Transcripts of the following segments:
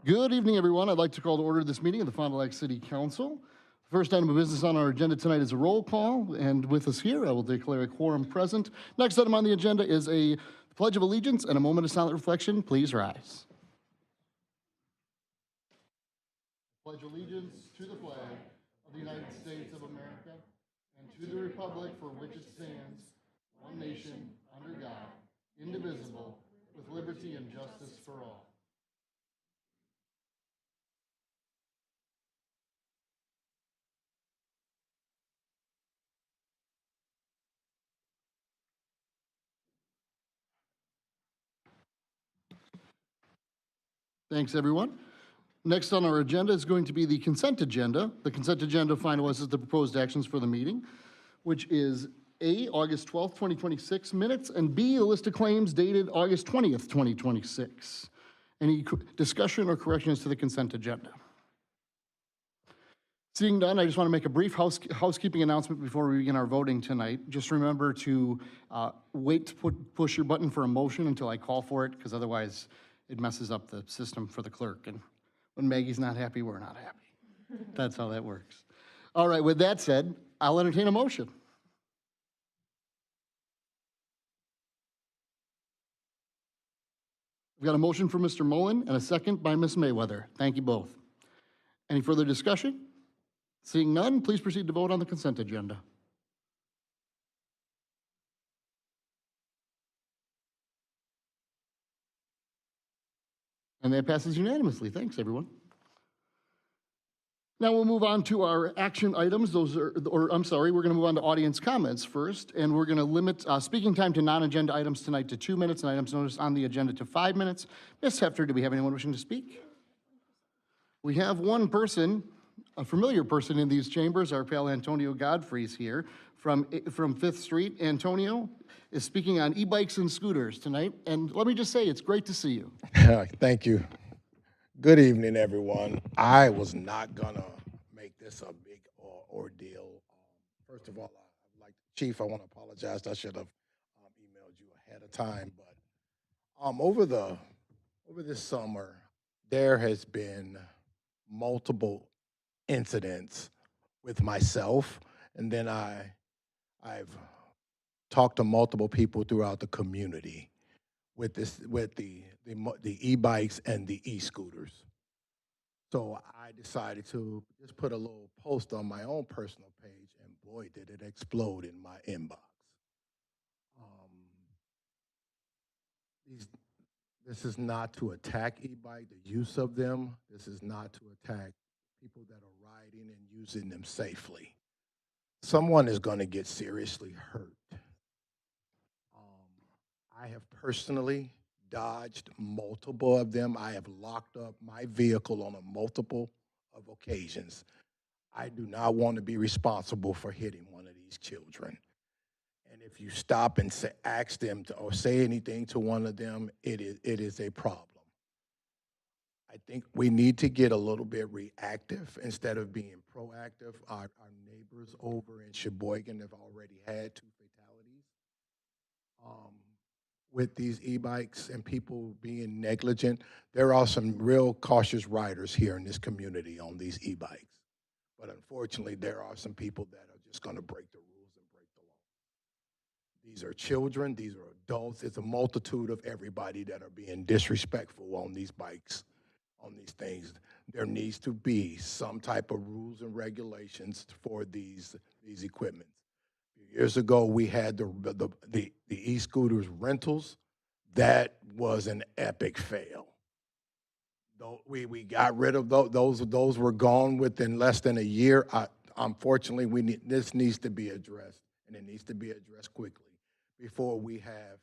Good evening, everyone. I'd like to call to order this meeting of the Fond du Lac City Council. First item of business on our agenda tonight is a roll call, and with us here, I will declare a quorum present. Next item on the agenda is a Pledge of Allegiance and a moment of silent reflection. Please rise. Pledge allegiance to the flag of the United States of America and to the republic for which it stands, one nation, under God, indivisible, with liberty and justice for all. Thanks, everyone. Next on our agenda is going to be the consent agenda. The consent agenda finalizes the proposed actions for the meeting, which is A, August 12th, 2026 minutes, and B, a list of claims dated August 20th, 2026. Any discussion or corrections to the consent agenda? Seeing none, I just want to make a brief housekeeping announcement before we begin our voting tonight. Just remember to wait to push your button for a motion until I call for it, because otherwise it messes up the system for the clerk. And when Maggie's not happy, we're not happy. That's how that works. All right, with that said, I'll entertain a motion. We've got a motion for Mr. Mullen and a second by Ms. Mayweather. Thank you both. Any further discussion? Seeing none, please proceed to vote on the consent agenda. And that passes unanimously. Thanks, everyone. Now we'll move on to our action items. We're going to move on to audience comments first, and we're going to limit speaking time to non-agenda items tonight to 2 minutes, and items noticed on the agenda to 5 minutes. Ms. Hefter, do we have anyone wishing to speak? We have one person, a familiar person in these chambers. Our pal Antonio Godfrey's here from 5th Street. Antonio is speaking on e-bikes and scooters tonight, and let me just say, it's great to see you. Thank you. Good evening, everyone. I was not gonna make this a big ordeal. First of all, Chief, I want to apologize. I should have emailed you ahead of time. But over this summer, there has been multiple incidents with myself, and then I've talked to multiple people throughout the community with the e-bikes and the e-scooters. So I decided to just put a little post on my own personal page, and boy, did it explode in my inbox. This is not to attack e-bike, the use of them. This is not to attack people that are riding and using them safely. Someone is going to get seriously hurt. I have personally dodged multiple of them. I have locked up my vehicle on a multiple of occasions. I do not want to be responsible for hitting one of these children. And if you stop and ask them or say anything to one of them, it is a problem. I think we need to get a little bit reactive instead of being proactive. Our neighbors over in Sheboygan have already had 2 fatalities. With these e-bikes and people being negligent. There are some real cautious riders here in this community on these e-bikes. But unfortunately, there are some people that are just going to break the rules and break the law. These are children, these are adults. It's a multitude of everybody that are being disrespectful on these bikes, on these things. There needs to be some type of rules and regulations for these equipment. Years ago, we had the e-scooters rentals. That was an epic fail. We got rid of those. Those were gone within less than a year. Unfortunately, this needs to be addressed, and it needs to be addressed quickly before we have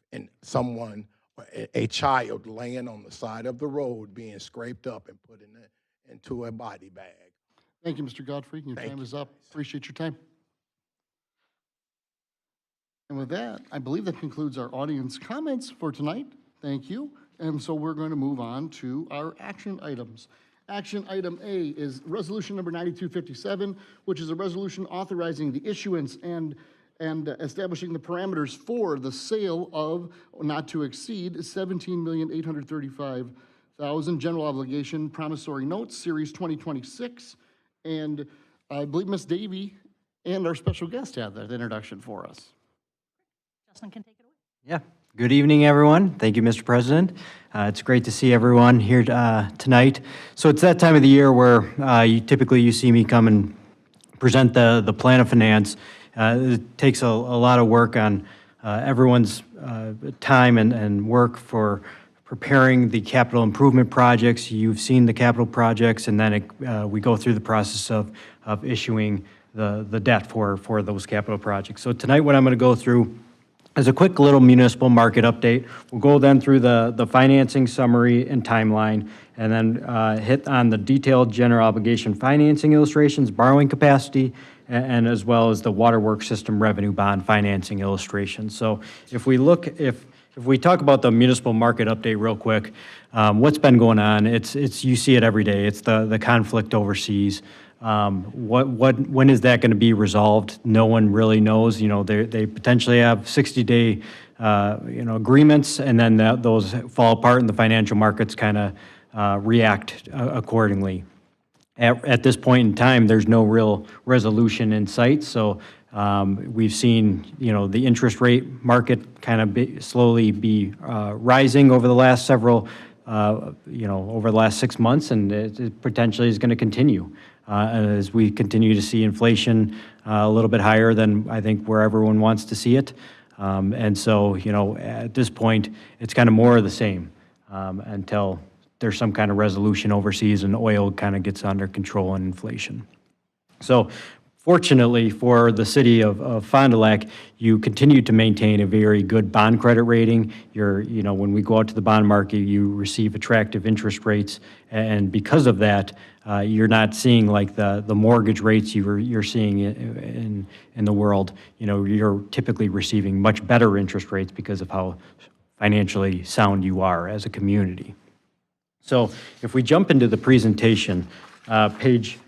a child laying on the side of the road being scraped up and put into a body bag. Thank you, Mr. Godfrey. Your time is up. Appreciate your time. And with that, I believe that concludes our audience comments for tonight. Thank you. And so we're going to move on to our action items. Action item A is resolution number 9257, which is a resolution authorizing the issuance and establishing the parameters for the sale of not to exceed $17,835,000 $1,000 general obligation promissory notes, Series 2026. And I believe Ms. Davy and our special guest have that introduction for us. Justin can take it away. Yeah. Good evening, everyone. Thank you, Mr. President. It's great to see everyone here tonight. So it's that time of the year where you see me come and present the plan of finance. It takes a lot of work on everyone's time and work for preparing the capital improvement projects. You've seen the capital projects, and then we go through the process of issuing the debt for those capital projects. So tonight, what I'm going to go through as a quick little municipal market update. We'll go then through the financing summary and timeline, and then hit on the detailed general obligation financing illustrations, borrowing capacity, and as well as the waterworks system revenue bond financing illustration. So if we talk about the municipal market update real quick, what's been going on, it's you see it every day. It's the conflict overseas. When is that going to be resolved? No one really knows. They potentially have 60-day, agreements, and then those fall apart, and the financial markets kind of react accordingly. At this point in time, there's no real resolution in sight. So we've seen, the interest rate market kind of slowly be rising over the last several, over the last 6 months, and it potentially is going to continue. As we continue to see inflation a little bit higher than I think where everyone wants to see it. And so, at this point, it's kind of more of the same until there's some kind of resolution overseas and oil kind of gets under control and inflation. So fortunately for the city of Fond du Lac, you continue to maintain a very good bond credit rating. When we go out to the bond market, you receive attractive interest rates, and because of that, you're not seeing like the mortgage rates you're seeing in the world. You're typically receiving much better interest rates because of how financially sound you are as a community. So if we jump into the presentation, page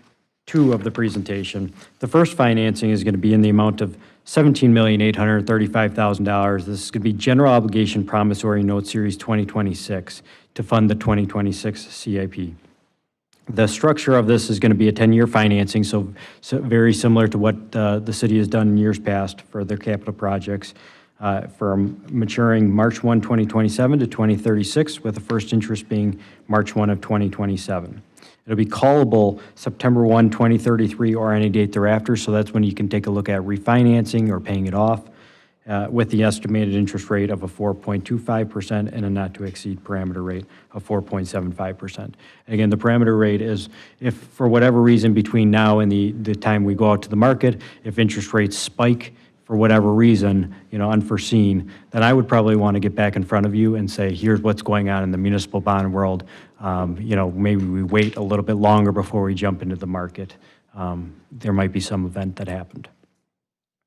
2 of the presentation, the first financing is going to be in the amount of $17,835,000. This is going to be general obligation promissory note series 2026 to fund the 2026 CIP. The structure of this is going to be a 10-year financing, so very similar to what the city has done in years past for their capital projects, from maturing March 1, 2027 to 2036, with the first interest being March 1 of 2027. It'll be callable September 1, 2033, or any date thereafter, so that's when you can take a look at refinancing or paying it off, with the estimated interest rate of a 4.25% and a not-to-exceed parameter rate of 4.75%. Again, the parameter rate is if, for whatever reason, between now and the time we go out to the market, if interest rates spike for whatever reason, unforeseen, then I would probably want to get back in front of you and say, here's what's going on in the municipal bond world. Maybe we wait a little bit longer before we jump into the market. There might be some event that happened.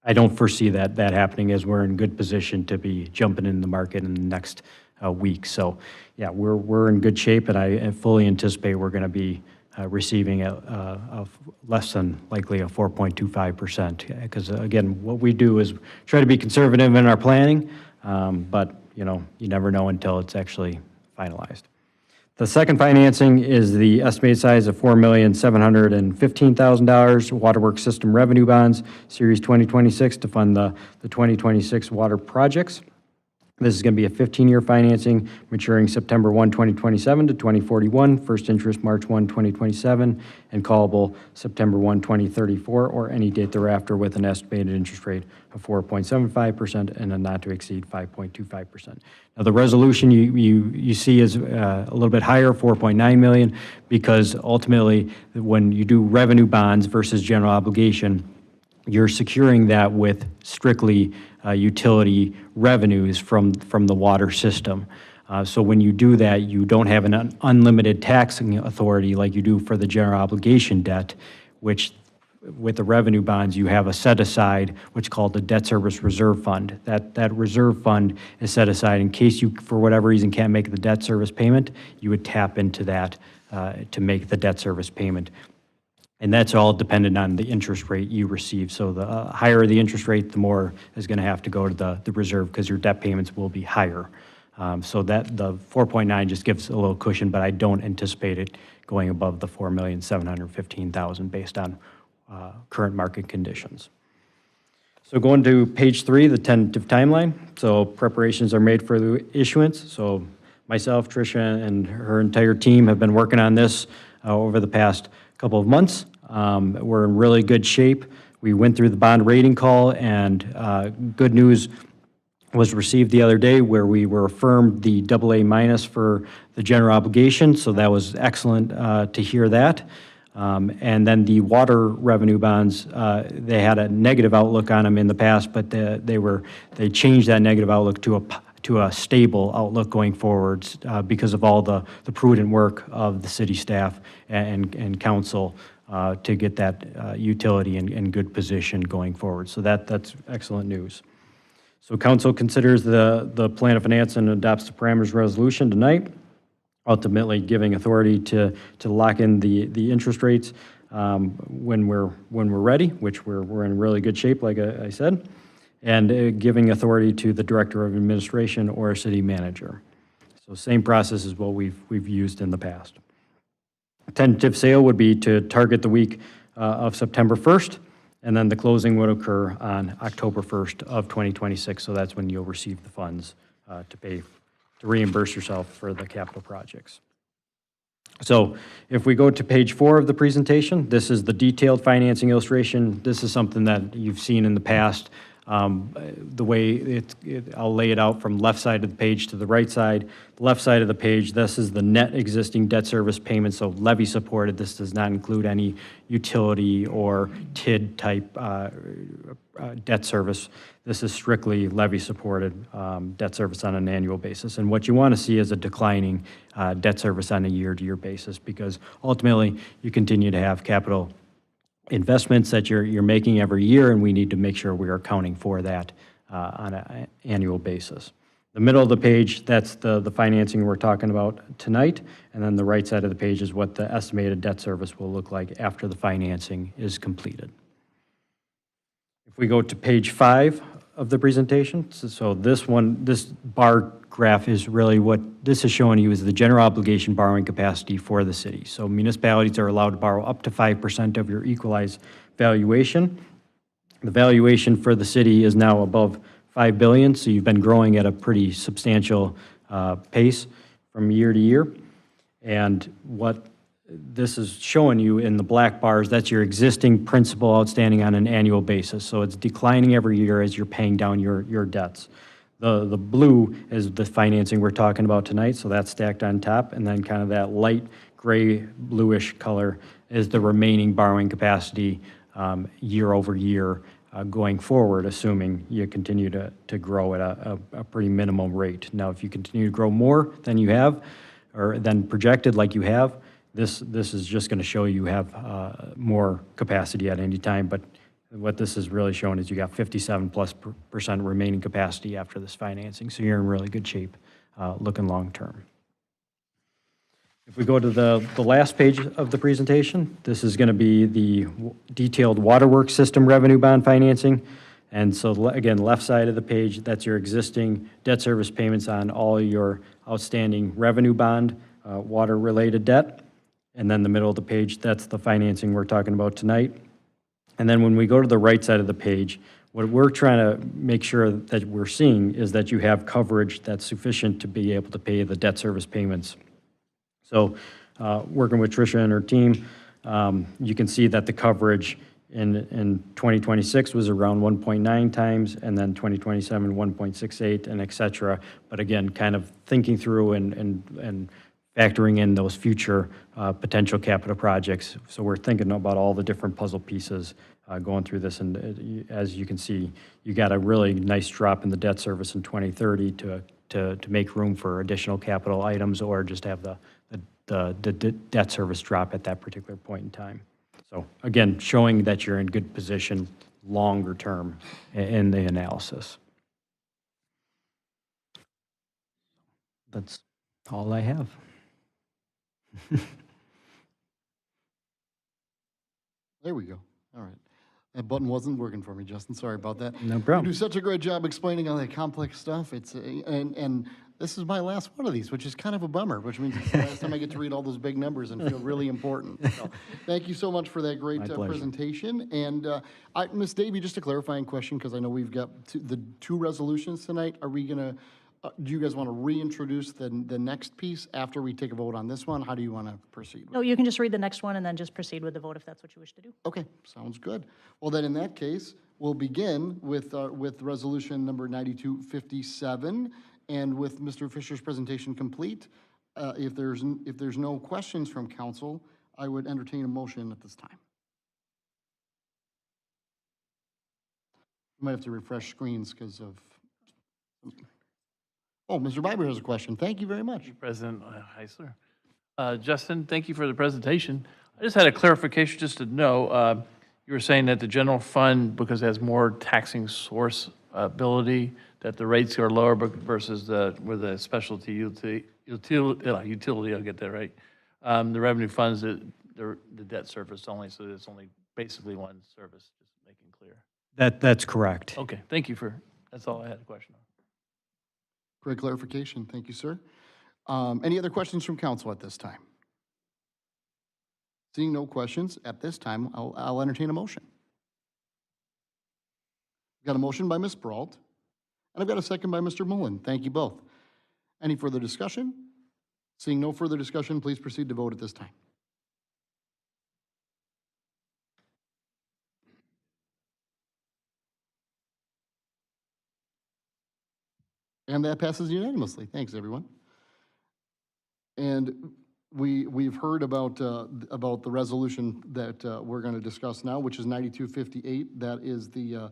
I don't foresee that happening, as we're in good position to be jumping in the market in the next week. So yeah, we're in good shape, and I fully anticipate we're going to be receiving a less than likely a 4.25%. Because again, what we do is try to be conservative in our planning, but you never know until it's actually finalized. The second financing is the estimated size of $4,715,000 waterworks system revenue bonds, Series 2026, to fund the 2026 water projects. This is going to be a 15-year financing maturing September 1, 2027 to 2041, first interest March 1, 2027, and callable September 1, 2034, or any date thereafter, with an estimated interest rate of 4.75% and a not to exceed 5.25%. Now, the resolution you see is a little bit higher, 4.9 million, because ultimately, when you do revenue bonds versus general obligation, you're securing that with strictly utility revenues from the water system. So when you do that, you don't have an unlimited taxing authority like you do for the general obligation debt, which with the revenue bonds, you have a set aside, what's called the debt service reserve fund. That reserve fund is set aside in case you, for whatever reason, can't make the debt service payment. You would tap into that to make the debt service payment. And that's all dependent on the interest rate you receive. So the higher the interest rate, the more is going to have to go to the reserve, because your debt payments will be higher. So that the 4.9 just gives a little cushion, but I don't anticipate it going above the 4,715,000 based on current market conditions. So going to page 3, the tentative timeline. So preparations are made for the issuance. So myself, Tricia, and her entire team have been working on this over the past couple of months. We're in really good shape. We went through the bond rating call, and good news was received the other day where we were affirmed the AA- for the general obligation. So that was excellent to hear that. And then the water revenue bonds, they had a negative outlook on them in the past, but they changed that negative outlook to a stable outlook going forwards because of all the prudent work of the city staff and council to get that utility in good position going forward. So that's excellent news. So council considers the plan of finance and adopts the parameters resolution tonight, ultimately giving authority to lock in the interest rates when we're ready, which we're in really good shape, like I said, and giving authority to the director of administration or a city manager. So same process as what we've used in the past. Tentative sale would be to target the week of September 1st, and then the closing would occur on October 1st of 2026. So that's when you'll receive the funds to reimburse yourself for the capital projects. So if we go to page 4 of the presentation, this is the detailed financing illustration. This is something that you've seen in the past. The way I'll lay it out from left side of the page to the right side. The left side of the page, this is the net existing debt service payment, so levy supported. This does not include any utility or TID type debt service. This is strictly levy supported debt service on an annual basis. And what you want to see is a declining debt service on a year-to-year basis, because ultimately you continue to have capital investments that you're making every year, and we need to make sure we are accounting for that on an annual basis. The middle of the page, that's the financing we're talking about tonight, and then the right side of the page is what the estimated debt service will look like after the financing is completed. If we go to page 5 of the presentation, so this bar graph is really what this is showing you is the general obligation borrowing capacity for the city. So municipalities are allowed to borrow up to 5% of your equalized valuation. The valuation for the city is now above $5 billion, so you've been growing at a pretty substantial pace from year to year. And what this is showing you in the black bars, that's your existing principal outstanding on an annual basis. So it's declining every year as you're paying down your debts. The blue is the financing we're talking about tonight, so that's stacked on top, and then kind of that light gray bluish color is the remaining borrowing capacity year over year going forward, assuming you continue to grow at a pretty minimum rate. Now, if you continue to grow more than you have, or than projected like you have, this is just going to show you have more capacity at any time, but what this is really showing is you got 57+% remaining capacity after this financing, so you're in really good shape looking long term. If we go to the last page of the presentation, this is going to be the detailed waterworks system revenue bond financing. And so again, left side of the page, that's your existing debt service payments on all your outstanding revenue bond, water-related debt. And then the middle of the page, that's the financing we're talking about tonight. And then when we go to the right side of the page, what we're trying to make sure that we're seeing is that you have coverage that's sufficient to be able to pay the debt service payments. So working with Tricia and her team, you can see that the coverage in 2026 was around 1.9 times, and then 2027, 1.68, and et cetera. But again, kind of thinking through and factoring in those future potential capital projects. So we're thinking about all the different puzzle pieces going through this. And as you can see, you got a really nice drop in the debt service in 2030 to make room for additional capital items, or just have the debt service drop at that particular point in time. So again, showing that you're in good position longer term in the analysis. That's all I have. There we go. All right. That button wasn't working for me, Justin. Sorry about that. No You problem. do such a great job explaining all that complex stuff. It's and This is my last one of these, which is kind of a bummer, which means it's the last time I get to read all those big numbers and feel really important. So, thank you so much for that great My pleasure. presentation. And Ms. Davy, just a clarifying question, because I know we've got the two resolutions tonight. Are we going to, do you guys want to reintroduce the next piece after we take a vote on this one? How do you want to proceed? No, you can just read the next one and then just proceed with the vote if that's what you wish to do. Okay, sounds good. Well, then in that case, we'll begin with resolution number 9257. And with Mr. Fisher's presentation complete, if there's no questions from council, I would entertain a motion at this time. You might have to refresh screens because of, oh, Mr. Biber has a question. Thank you very much. President Heisler. Justin, thank you for the presentation. I just had a clarification just to know, you were saying that the general fund, because it has more taxing source ability, that the rates are lower versus where the specialty utility, I'll get that right. The revenue funds, the debt service only, so it's only basically one service, just making clear. That's correct. Okay, thank you that's all I had a question on. Great clarification. Thank you, sir. Any other questions from council at this time? Seeing no questions at this time, I'll entertain a motion. Got a motion by Ms. Brault, and I've got a second by Mr. Mullen. Thank you both. Any further discussion? Seeing no further discussion, please proceed to vote at this time. And that passes unanimously. Thanks, everyone. And we've heard about the resolution that we're going to discuss now, which is 9258. That is the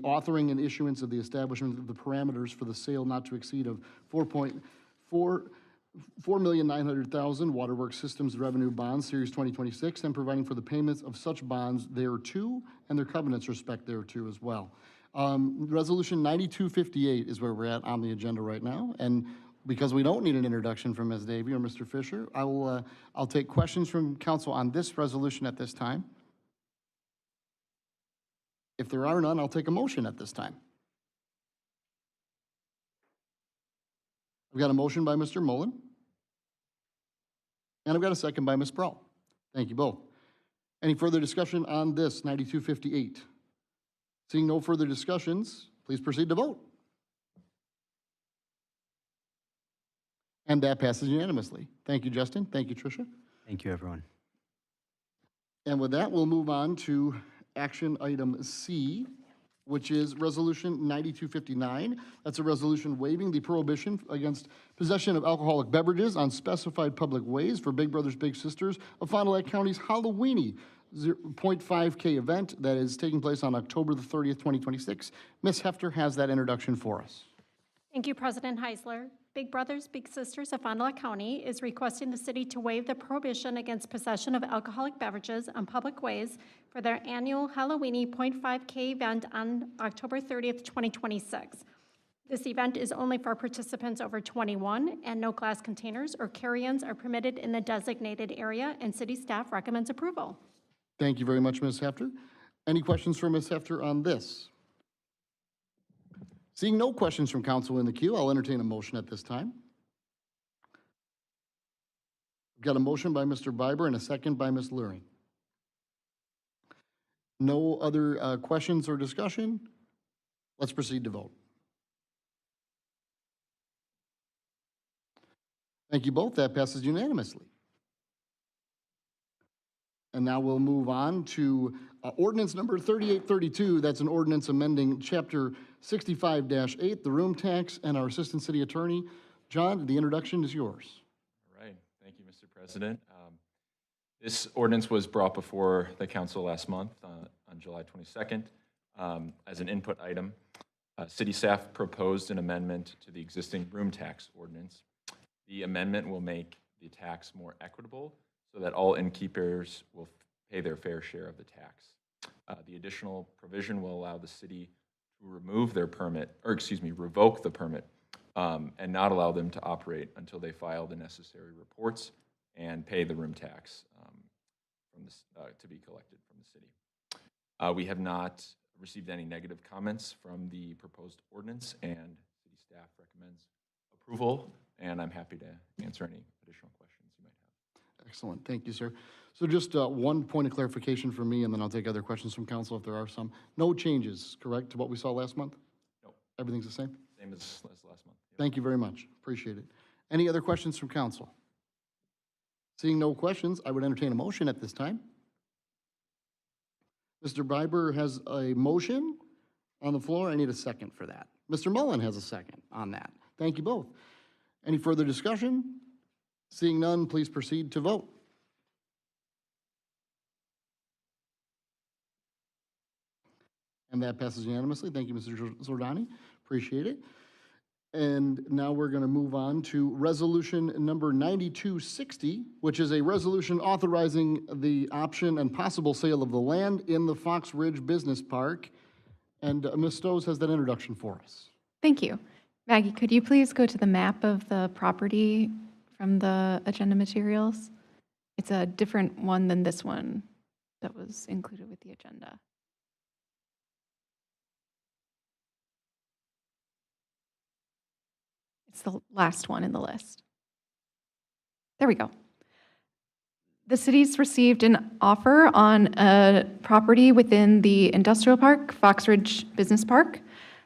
authoring and issuance of the establishment of the parameters for the sale not to exceed of 4,900,000 Waterworks Systems Revenue Bonds, Series 2026, and providing for the payments of such bonds thereto and their covenants respect thereto as well. Resolution 9258 is where we're at on the agenda right now, and because we don't need an introduction from Ms. Davy or Mr. Fisher, I'll take questions from council on this resolution at this time. If there are none, I'll take a motion at this time. I've got a motion by Mr. Mullen, and I've got a second by Ms. Brault. Thank you both. Any further discussion on this 9258? Seeing no further discussions, please proceed to vote. And that passes unanimously. Thank you, Justin. Thank you, Tricia. Thank you, everyone. And with that, we'll move on to action item C, which is Resolution 9259. That's a resolution waiving the prohibition against possession of alcoholic beverages on specified public ways for Big Brothers Big Sisters of Fond du Lac County's Halloweeny 0.5K event that is taking place on October the 30th, 2026. Ms. Hefter has that introduction for us. Thank you, President Heisler. Big Brothers Big Sisters of Fond du Lac County is requesting the city to waive the prohibition against possession of alcoholic beverages on public ways for their annual Halloweeny 0.5K event on October 30th, 2026. This event is only for participants over 21, and no glass containers or carry-ins are permitted in the designated area, and city staff recommends approval. Thank you very much, Ms. Hefter. Any questions for Ms. Hefter on this? Seeing no questions from council in the queue, I'll entertain a motion at this time. We've got a motion by Mr. Biber and a second by Ms. Luring. No other questions or discussion? Let's proceed to vote. Thank you both. That passes unanimously. And now we'll move on to ordinance number 3832. That's an ordinance amending chapter 65-8, the room tax, and our assistant city attorney. John, the introduction is yours. All right. Thank you, Mr. President. This ordinance was brought before the council last month on July 22nd as an input item. City staff proposed an amendment to the existing room tax ordinance. The amendment will make the tax more equitable so that all innkeepers will pay their fair share of the tax. The additional provision will allow the city to remove their permit, or excuse me, revoke the permit, and not allow them to operate until they file the necessary reports and pay the room tax to be collected from the city. We have not received any negative comments from the proposed ordinance, and city staff recommends approval, and I'm happy to answer any additional questions you might have. Excellent, thank you, sir. So just one point of clarification for me, and then I'll take other questions from council if there are some. No changes, correct, to what we saw last month? No, Everything's the same? same as last month. Yep. Thank you very much, appreciate it. Any other questions from council? Seeing no questions, I would entertain a motion at this time. Mr. Biber has a motion on the floor. I need a second for that. Mr. Mullen has a second on that. Thank you both. Any further discussion? Seeing none, please proceed to vote. And that passes unanimously. Thank you, Mr. Zordani. Appreciate it. And now we're going to move on to resolution number 9260, which is a resolution authorizing the option and possible sale of the land in the Fox Ridge Business Park. And Ms. Stowe has that introduction for us. Thank you. Maggie, could you please go to the map of the property from the agenda materials? It's a different one than this one that was included with the agenda. It's the last one in the list. There we go. The city's received an offer on a property within the industrial park, Fox Ridge Business Park.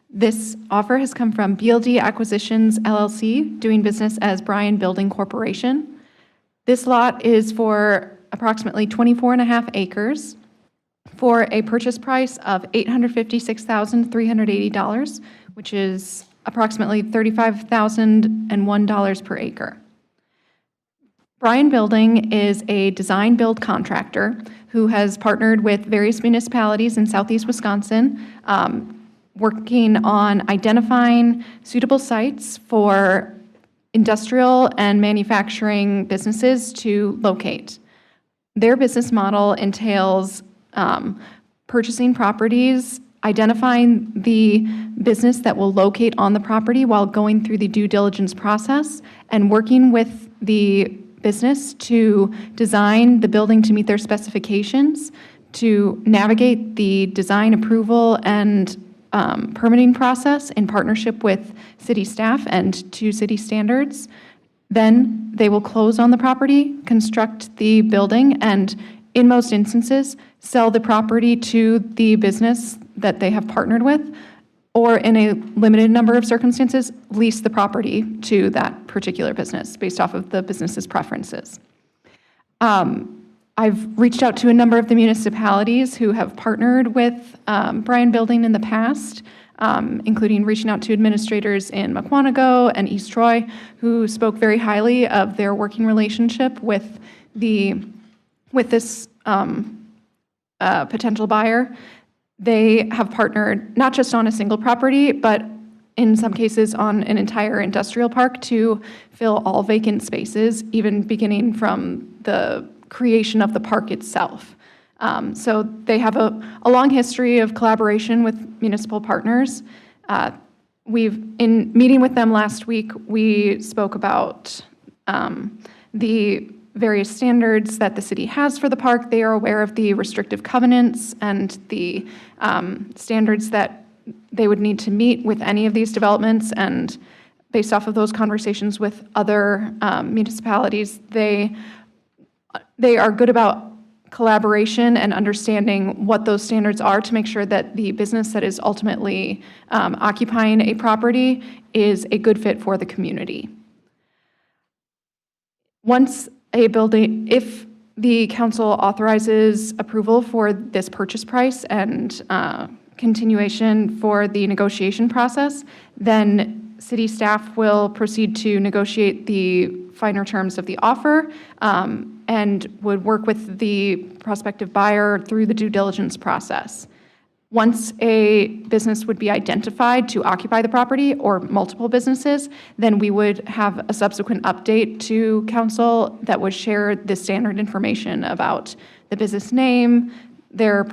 This offer has come from BLD Acquisitions LLC, doing business as Bryan Building Corporation. This lot is for approximately 24.5 acres for a purchase price of $856,380, which is approximately $35,001 per acre. Bryan Building is a design-build contractor who has partnered with various municipalities in southeast Wisconsin, working on identifying suitable sites for industrial and manufacturing businesses to locate. Their business model entails purchasing properties, identifying the business that will locate on the property while going through the due diligence process, and working with the business to design the building to meet their specifications, to navigate the design approval and permitting process in partnership with city staff and to city standards. Then they will close on the property, construct the building, and in most instances, sell the property to the business that they have partnered with, or in a limited number of circumstances, lease the property to that particular business based off of the business's preferences. I've reached out to a number of the municipalities who have partnered with Bryan Building in the past, including reaching out to administrators in Mukwonago and East Troy, who spoke very highly of their working relationship with this potential buyer. They have partnered not just on a single property, but in some cases on an entire industrial park to fill all vacant spaces, even beginning from the creation of the park itself. So they have a long history of collaboration with municipal partners. In meeting with them last week, we spoke about the various standards that the city has for the park. They are aware of the restrictive covenants and the standards that they would need to meet with any of these developments. And based off of those conversations with other municipalities, they are good about collaboration and understanding what those standards are to make sure that the business that is ultimately occupying a property is a good fit for the community. If the council authorizes approval for this purchase price and continuation for the negotiation process, then city staff will proceed to negotiate the finer terms of the offer and would work with the prospective buyer through the due diligence process. Once a business would be identified to occupy the property, or multiple businesses, then we would have a subsequent update to council that would share the standard information about the business name, their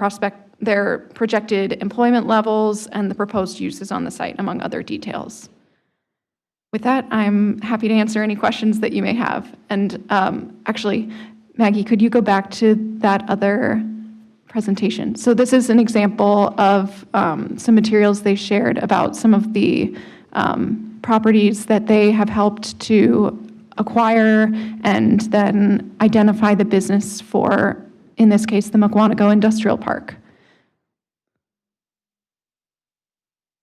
projected employment levels, and the proposed uses on the site, among other details. With that, I'm happy to answer any questions that you may have. And actually, Maggie, could you go back to that other presentation? So this is an example of some materials they shared about some of the properties that they have helped to acquire and then identify the business for, in this case, the Mukwonago Industrial Park.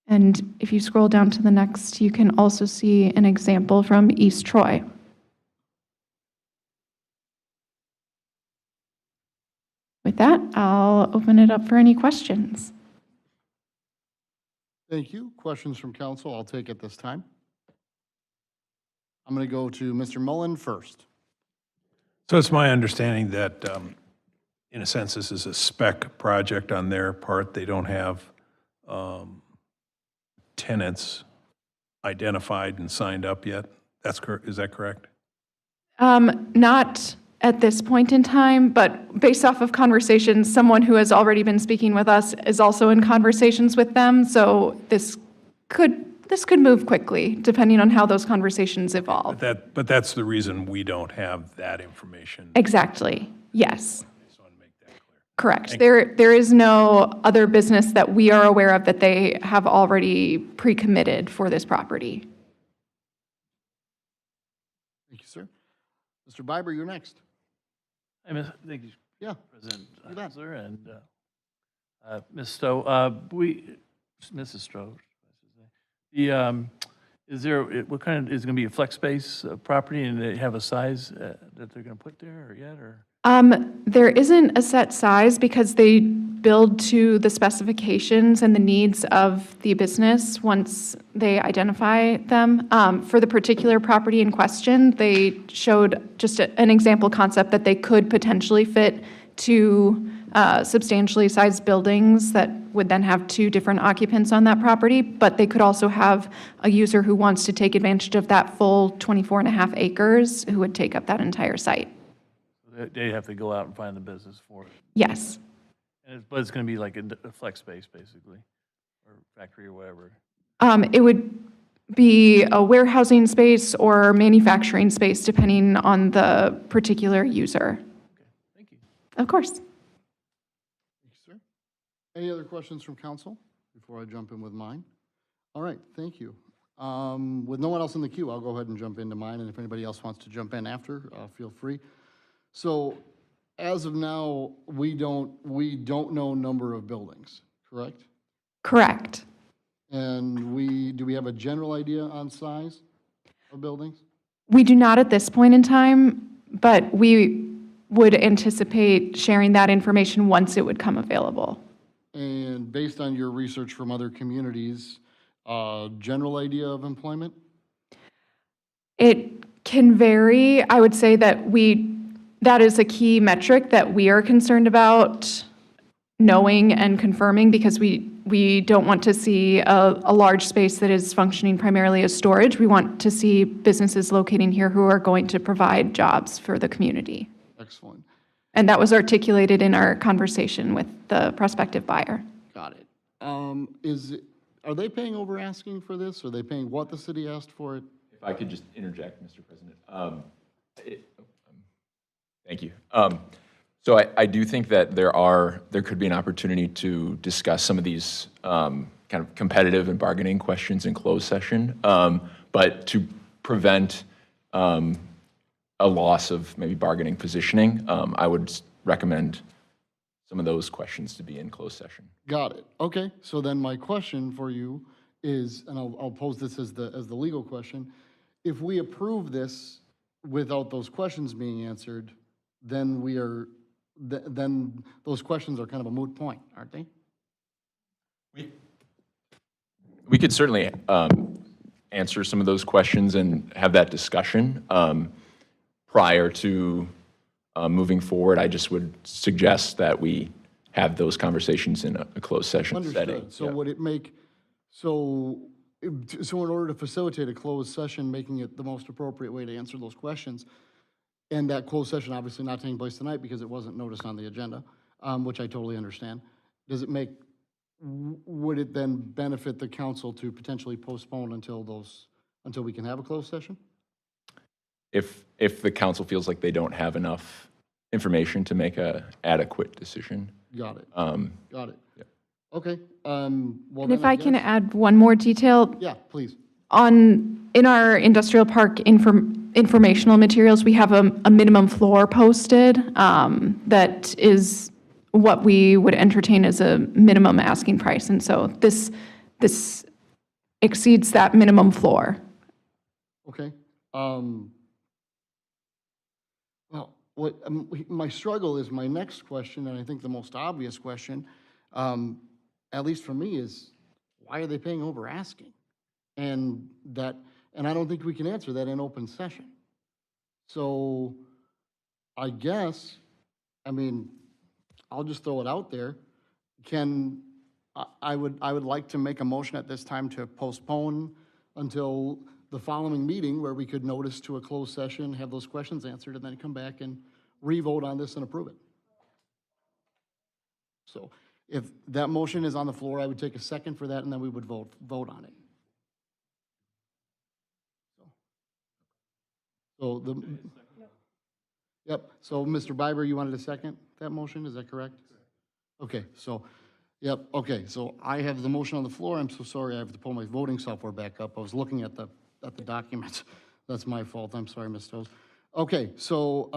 And if you scroll down to the next, you can also see an example from East Troy. With that, I'll open it up for any questions. Thank you. Questions from council, I'll take at this time. I'm going to go to Mr. Mullen first. So it's my understanding that, in a sense, this is a spec project on their part. They don't have tenants identified and signed up yet. That's correct. Is that correct? Not at this point in time, but based off of conversations, someone who has already been speaking with us is also in conversations with them. So this could move quickly, depending on how those conversations evolve. But that's the reason we don't have that information. Exactly. Yes. Just want to make that clear. Correct. There is no other business that we are aware of that they have already pre-committed for this property. Thank you, sir. Mr. Biber, you're next. Thank you, Yeah. President You bet. Heisler and Ms. Stowe. Mrs. Stowe, I should say. Is there, what kind of, is it going to be a flex space property and they have a size that they're going to put there or yet, or? There isn't a set size because they build to the specifications and the needs of the business once they identify them. For the particular property in question, they showed just an example concept that they could potentially fit two substantially sized buildings that would then have two different occupants on that property, but they could also have a user who wants to take advantage of that full 24 and a half acres who would take up that entire site. They have to go out and find the business for it. Yes. But it's going to be like a flex space, basically, or factory or whatever. It would be a warehousing space or manufacturing space, depending on the particular user. Thank you. Of course. Thank you, sir. Any other questions from council before I jump in with mine? All right, thank you. With no one else in the queue, I'll go ahead and jump into mine, and if anybody else wants to jump in after, feel free. So, as of now, we don't know number of buildings, correct? Correct. And do we have a general idea on size of buildings? We do not at this point in time, but we would anticipate sharing that information once it would come available. And based on your research from other communities, general idea of employment? It can vary. I would say that that is a key metric that we are concerned about knowing and confirming because we don't want to see a large space that is functioning primarily as storage. We want to see businesses locating here who are going to provide jobs for the community. Excellent. And that was articulated in our conversation with the prospective buyer. Got it. Are they paying over asking for this? Are they paying what the city asked for it? If I could just interject, Mr. President. Thank you. So I do think that there could be an opportunity to discuss some of these kind of competitive and bargaining questions in closed session, but to prevent a loss of maybe bargaining positioning, I would recommend some of those questions to be in closed session. Got it. Okay, so then my question for you is, and I'll pose this as the legal question, if we approve this without those questions being answered, then then those questions are kind of a moot point, aren't they? We could certainly answer some of those questions and have that discussion prior to moving forward. I just would suggest that we have those conversations in a closed session setting. Understood. So Yeah. would it make, so in order to facilitate a closed session, making it the most appropriate way to answer those questions, and that closed session obviously not taking place tonight because it wasn't noticed on the agenda, which I totally understand, would it then benefit the council to potentially postpone until we can have a closed session? If the council feels like they don't have enough information to make a adequate decision. Got it. Yeah. Okay. Well, And then if I can guess- add one more detail, Yeah, please. in our industrial park informational materials, we have a minimum floor posted that is what we would entertain as a minimum asking price. And so this exceeds that minimum floor. Okay. Well, my struggle is my next question, and I think the most obvious question, at least for me, is why are they paying over asking? And I don't think we can answer that in open session. So I guess, I mean, I'll just throw it out there. I would like to make a motion at this time to postpone until the following meeting where we could notice to a closed session, have those questions answered, and then come back and re-vote on this and approve it. So if that motion is on the floor, I would take a second for that, and then we would vote on it. So yep, so Mr. Biber, you wanted a second that motion, is that correct? Okay, so, yep, okay, so I have the motion on the floor. I'm so sorry, I have to pull my voting software back up. I was looking at the documents. That's my fault, I'm sorry, Ms. Toes. Okay, so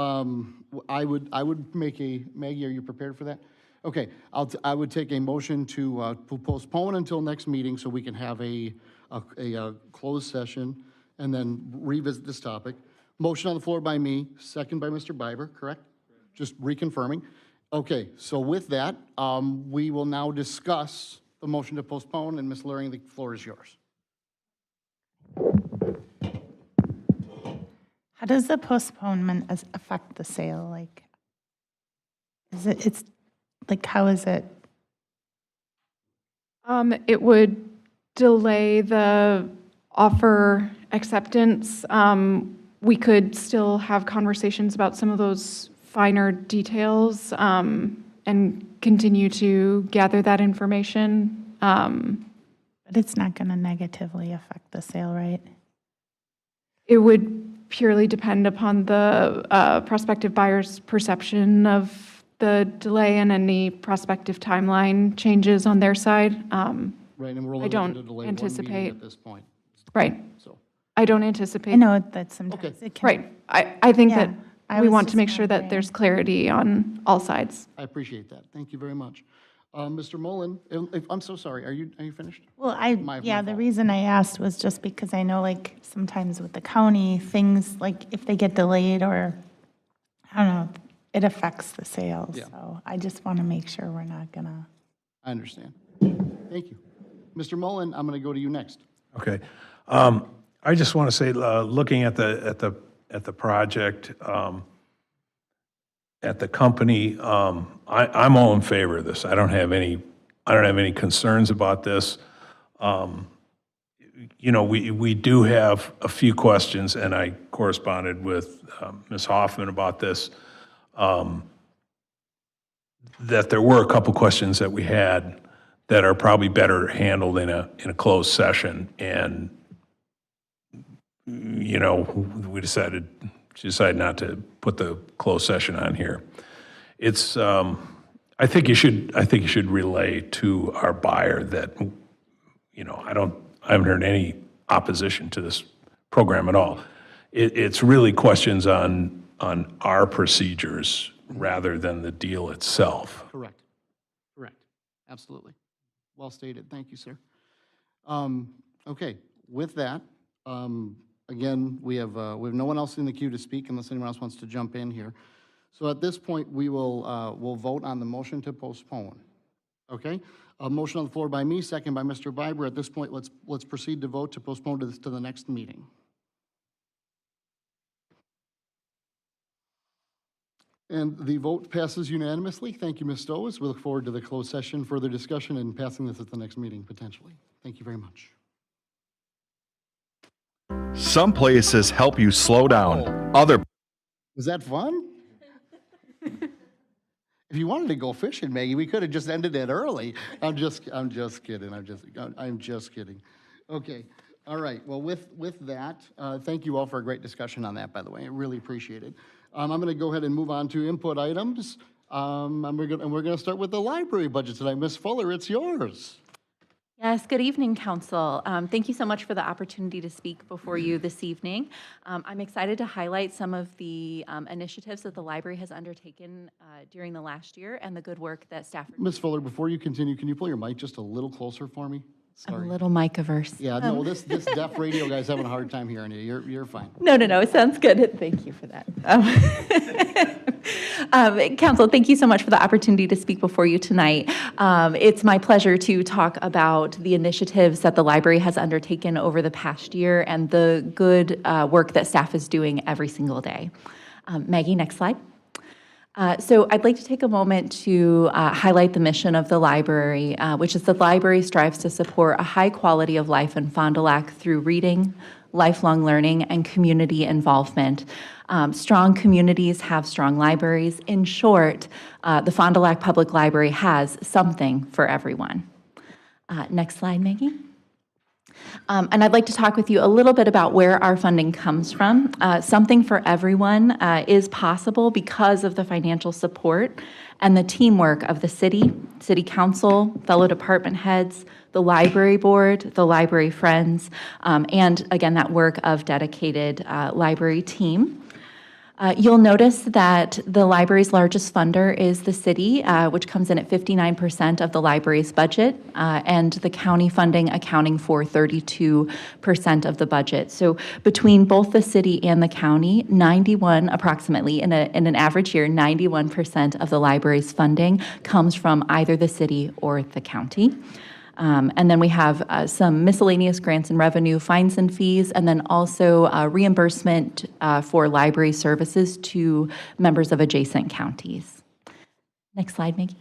I would make Maggie, are you prepared for that? Okay, I would take a motion to postpone until next meeting so we can have a closed session and then revisit this topic. Motion on the floor by me, second by Mr. Biber, correct? Just reconfirming. Okay, so with that, we will now discuss the motion to postpone, and Ms. Luring, the floor is yours. How does the postponement affect the sale? Like, it's like, how is it? It would delay the offer acceptance. We could still have conversations about some of those finer details and continue to gather that information. But it's not going to negatively affect the sale, right? It would purely depend upon the prospective buyer's perception of the delay and any prospective timeline changes on their side. Right, and we're only looking to delay one meeting anticipate- at this point, Right. so. I don't anticipate. I know that sometimes it can. Right. I think Yeah, that I we was want to just make sure that wondering. there's clarity on all sides. I appreciate that. Thank you very much. Mr. Mullen, I'm so sorry. Are you finished? Well, My the fault. reason I asked was just because I know, like, sometimes with the county, things, like, if they get delayed or, I don't know, it affects the sales. Yeah. So I just want to make sure we're not gonna. I understand. Thank you. Mr. Mullen, I'm going to go to you next. Okay. I just want to say, looking at the project, at the company, I'm all in favor of this. I don't have any concerns about this. You know, we do have a few questions, and I corresponded with Ms. Hoffman about this, that there were a couple questions that we had that are probably better handled in a closed session. And, you know, we decided not to put the closed session on here. It's, I think you should relay to our buyer that, you know, I haven't heard any opposition to this program at all. It's really questions on our procedures rather than the deal itself. Correct. Absolutely. Well stated. Thank you, sir. Okay, with that, again, we have no one else in the queue to speak unless anyone else wants to jump in here. So at this point, we'll vote on the motion to postpone. Okay? A motion on the floor by me, second by Mr. Biber. At this point, let's proceed to vote to postpone to the next meeting. And the vote passes unanimously. Thank you, Ms. Stowe. We look forward to the closed session, further discussion, and passing this at the next meeting, potentially. Thank you very much. Some places help you slow down. Other Was that fun? If you wanted to go fishing, Maggie, we could have just ended it early. I'm just kidding. I'm just kidding. Okay. All right. Well, with that, thank you all for a great discussion on that, by the way. I really appreciate it. I'm going to go ahead and move on to input items. And we're going to start with the library budget tonight. Ms. Fuller, it's yours. Yes, good evening, Council. Thank you so much for the opportunity to speak before you this evening. I'm excited to highlight some of the initiatives that the library has undertaken during the last year and the good work that staff are doing. Ms. Fuller, before you continue, can you pull your mic just a little closer for me? I'm a Sorry. little mic-averse. Yeah, no, this deaf radio guy's having a hard time hearing you. You're fine. No, it sounds good. Thank you for that. Council, thank you so much for the opportunity to speak before you tonight. It's my pleasure to talk about the initiatives that the library has undertaken over the past year and the good work that staff is doing every single day. Maggie, next slide. So I'd like to take a moment to highlight the mission of the library, which is the library strives to support a high quality of life in Fond du Lac through reading, lifelong learning, and community involvement. Strong communities have strong libraries. In short, the Fond du Lac Public Library has something for everyone. Next slide, Maggie. And I'd like to talk with you a little bit about where our funding comes from. Something for Everyone is possible because of the financial support and the teamwork of the city council, fellow department heads, the library board, the library friends, and again, that work of dedicated library team. You'll notice that the library's largest funder is the city, which comes in at 59% of the library's budget, and the county funding accounting for 32% of the budget. So between both the city and the county, approximately, in an average year, 91% of the library's funding comes from either the city or the county. And then we have some miscellaneous grants and revenue, fines and fees, and then also reimbursement for library services to members of adjacent counties. Next slide, Maggie.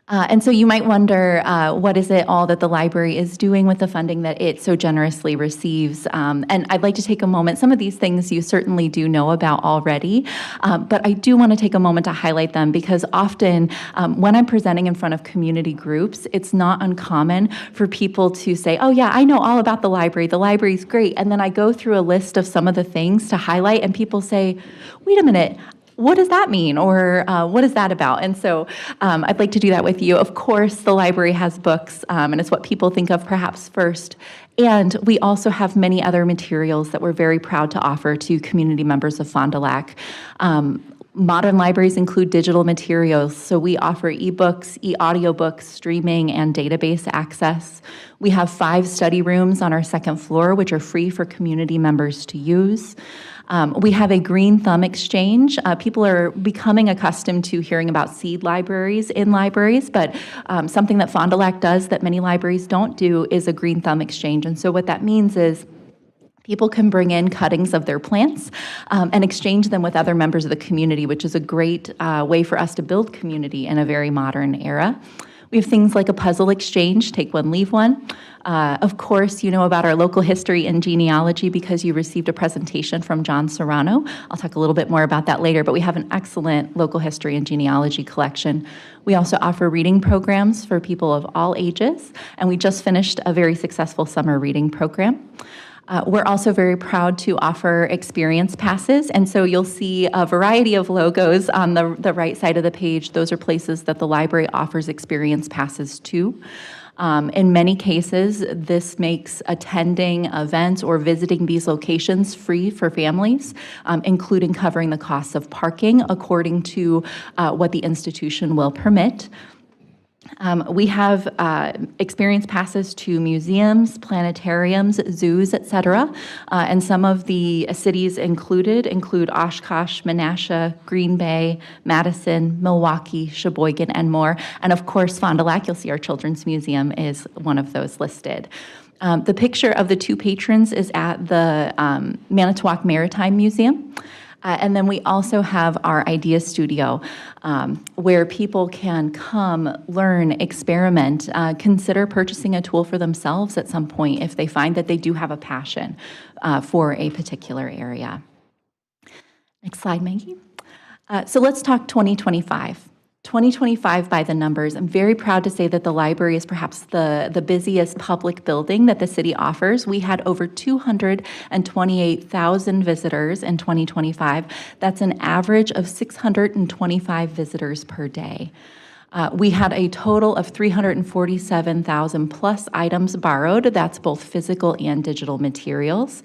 And so you might wonder, what is it all that the library is doing with the funding that it so generously receives? And I'd like to take a moment. Some of these things you certainly do know about already, but I do want to take a moment to highlight them because often when I'm presenting in front of community groups, it's not uncommon for people to say, oh yeah, I know all about the library's great. And then I go through a list of some of the things to highlight and people say, wait a minute, what does that mean? Or what is that about? And so I'd like to do that with you. Of course, the library has books, and it's what people think of perhaps first. And we also have many other materials that we're very proud to offer to community members of Fond du Lac. Modern libraries include digital materials, so we offer ebooks, e-audiobooks, streaming, and database access. We have 5 study rooms on our second floor, which are free for community members to use. We have a Green Thumb exchange. People are becoming accustomed to hearing about seed libraries in libraries, but something that Fond du Lac does that many libraries don't do is a Green Thumb exchange. And so what that means is people can bring in cuttings of their plants and exchange them with other members of the community, which is a great way for us to build community in a very modern era. We have things like a puzzle exchange, take one, leave one. Of course, you know about our local history and genealogy because you received a presentation from John Serrano. I'll talk a little bit more about that later, but we have an excellent local history and genealogy collection. We also offer reading programs for people of all ages, and we just finished a very successful summer reading program. We're also very proud to offer experience passes, and so you'll see a variety of logos on the right side of the page. Those are places that the library offers experience passes to. In many cases, this makes attending events or visiting these locations free for families, including covering the costs of parking according to what the institution will permit. We have experience passes to museums, planetariums, zoos, et cetera. And some of the cities include Oshkosh, Menasha, Green Bay, Madison, Milwaukee, Sheboygan, and more. And of course, Fond du Lac, you'll see our Children's Museum is one of those listed. The picture of the 2 patrons is at the Manitowoc Maritime Museum. And then we also have our Idea Studio, where people can come, learn, experiment, consider purchasing a tool for themselves at some point if they find that they do have a passion for a particular area. Next slide, Maggie. So let's talk 2025. 2025 by the numbers. I'm very proud to say that the library is perhaps the busiest public building that the city offers. We had over 228,000 visitors in 2025. That's an average of 625 visitors per day. We had a total of 347,000 plus items borrowed. That's both physical and digital materials.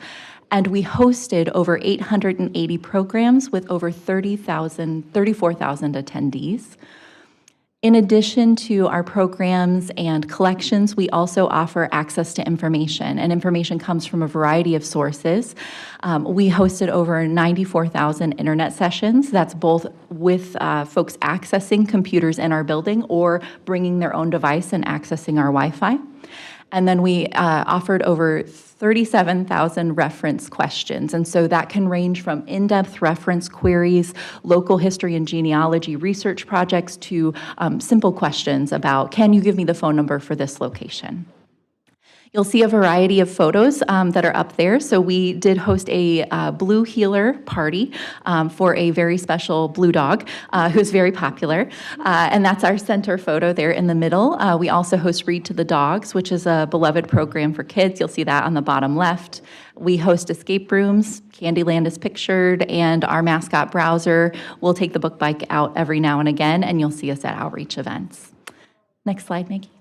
And we hosted over 880 programs with over 34,000 attendees. In addition to our programs and collections, we also offer access to information, and information comes from a variety of sources. We hosted over 94,000 internet sessions. That's both with folks accessing computers in our building or bringing their own device and accessing our Wi-Fi. And then we offered over 37,000 reference questions. And so that can range from in-depth reference queries, local history and genealogy research projects, to simple questions about, can you give me the phone number for this location? You'll see a variety of photos that are up there. So we did host a blue healer party for a very special blue dog who's very popular. And that's our center photo there in the middle. We also host Read to the Dogs, which is a beloved program for kids. You'll see that on the bottom left. We host escape rooms. Candyland is pictured, and our mascot Browser will take the book bike out every now and again, and you'll see us at outreach events. Next slide, Maggie.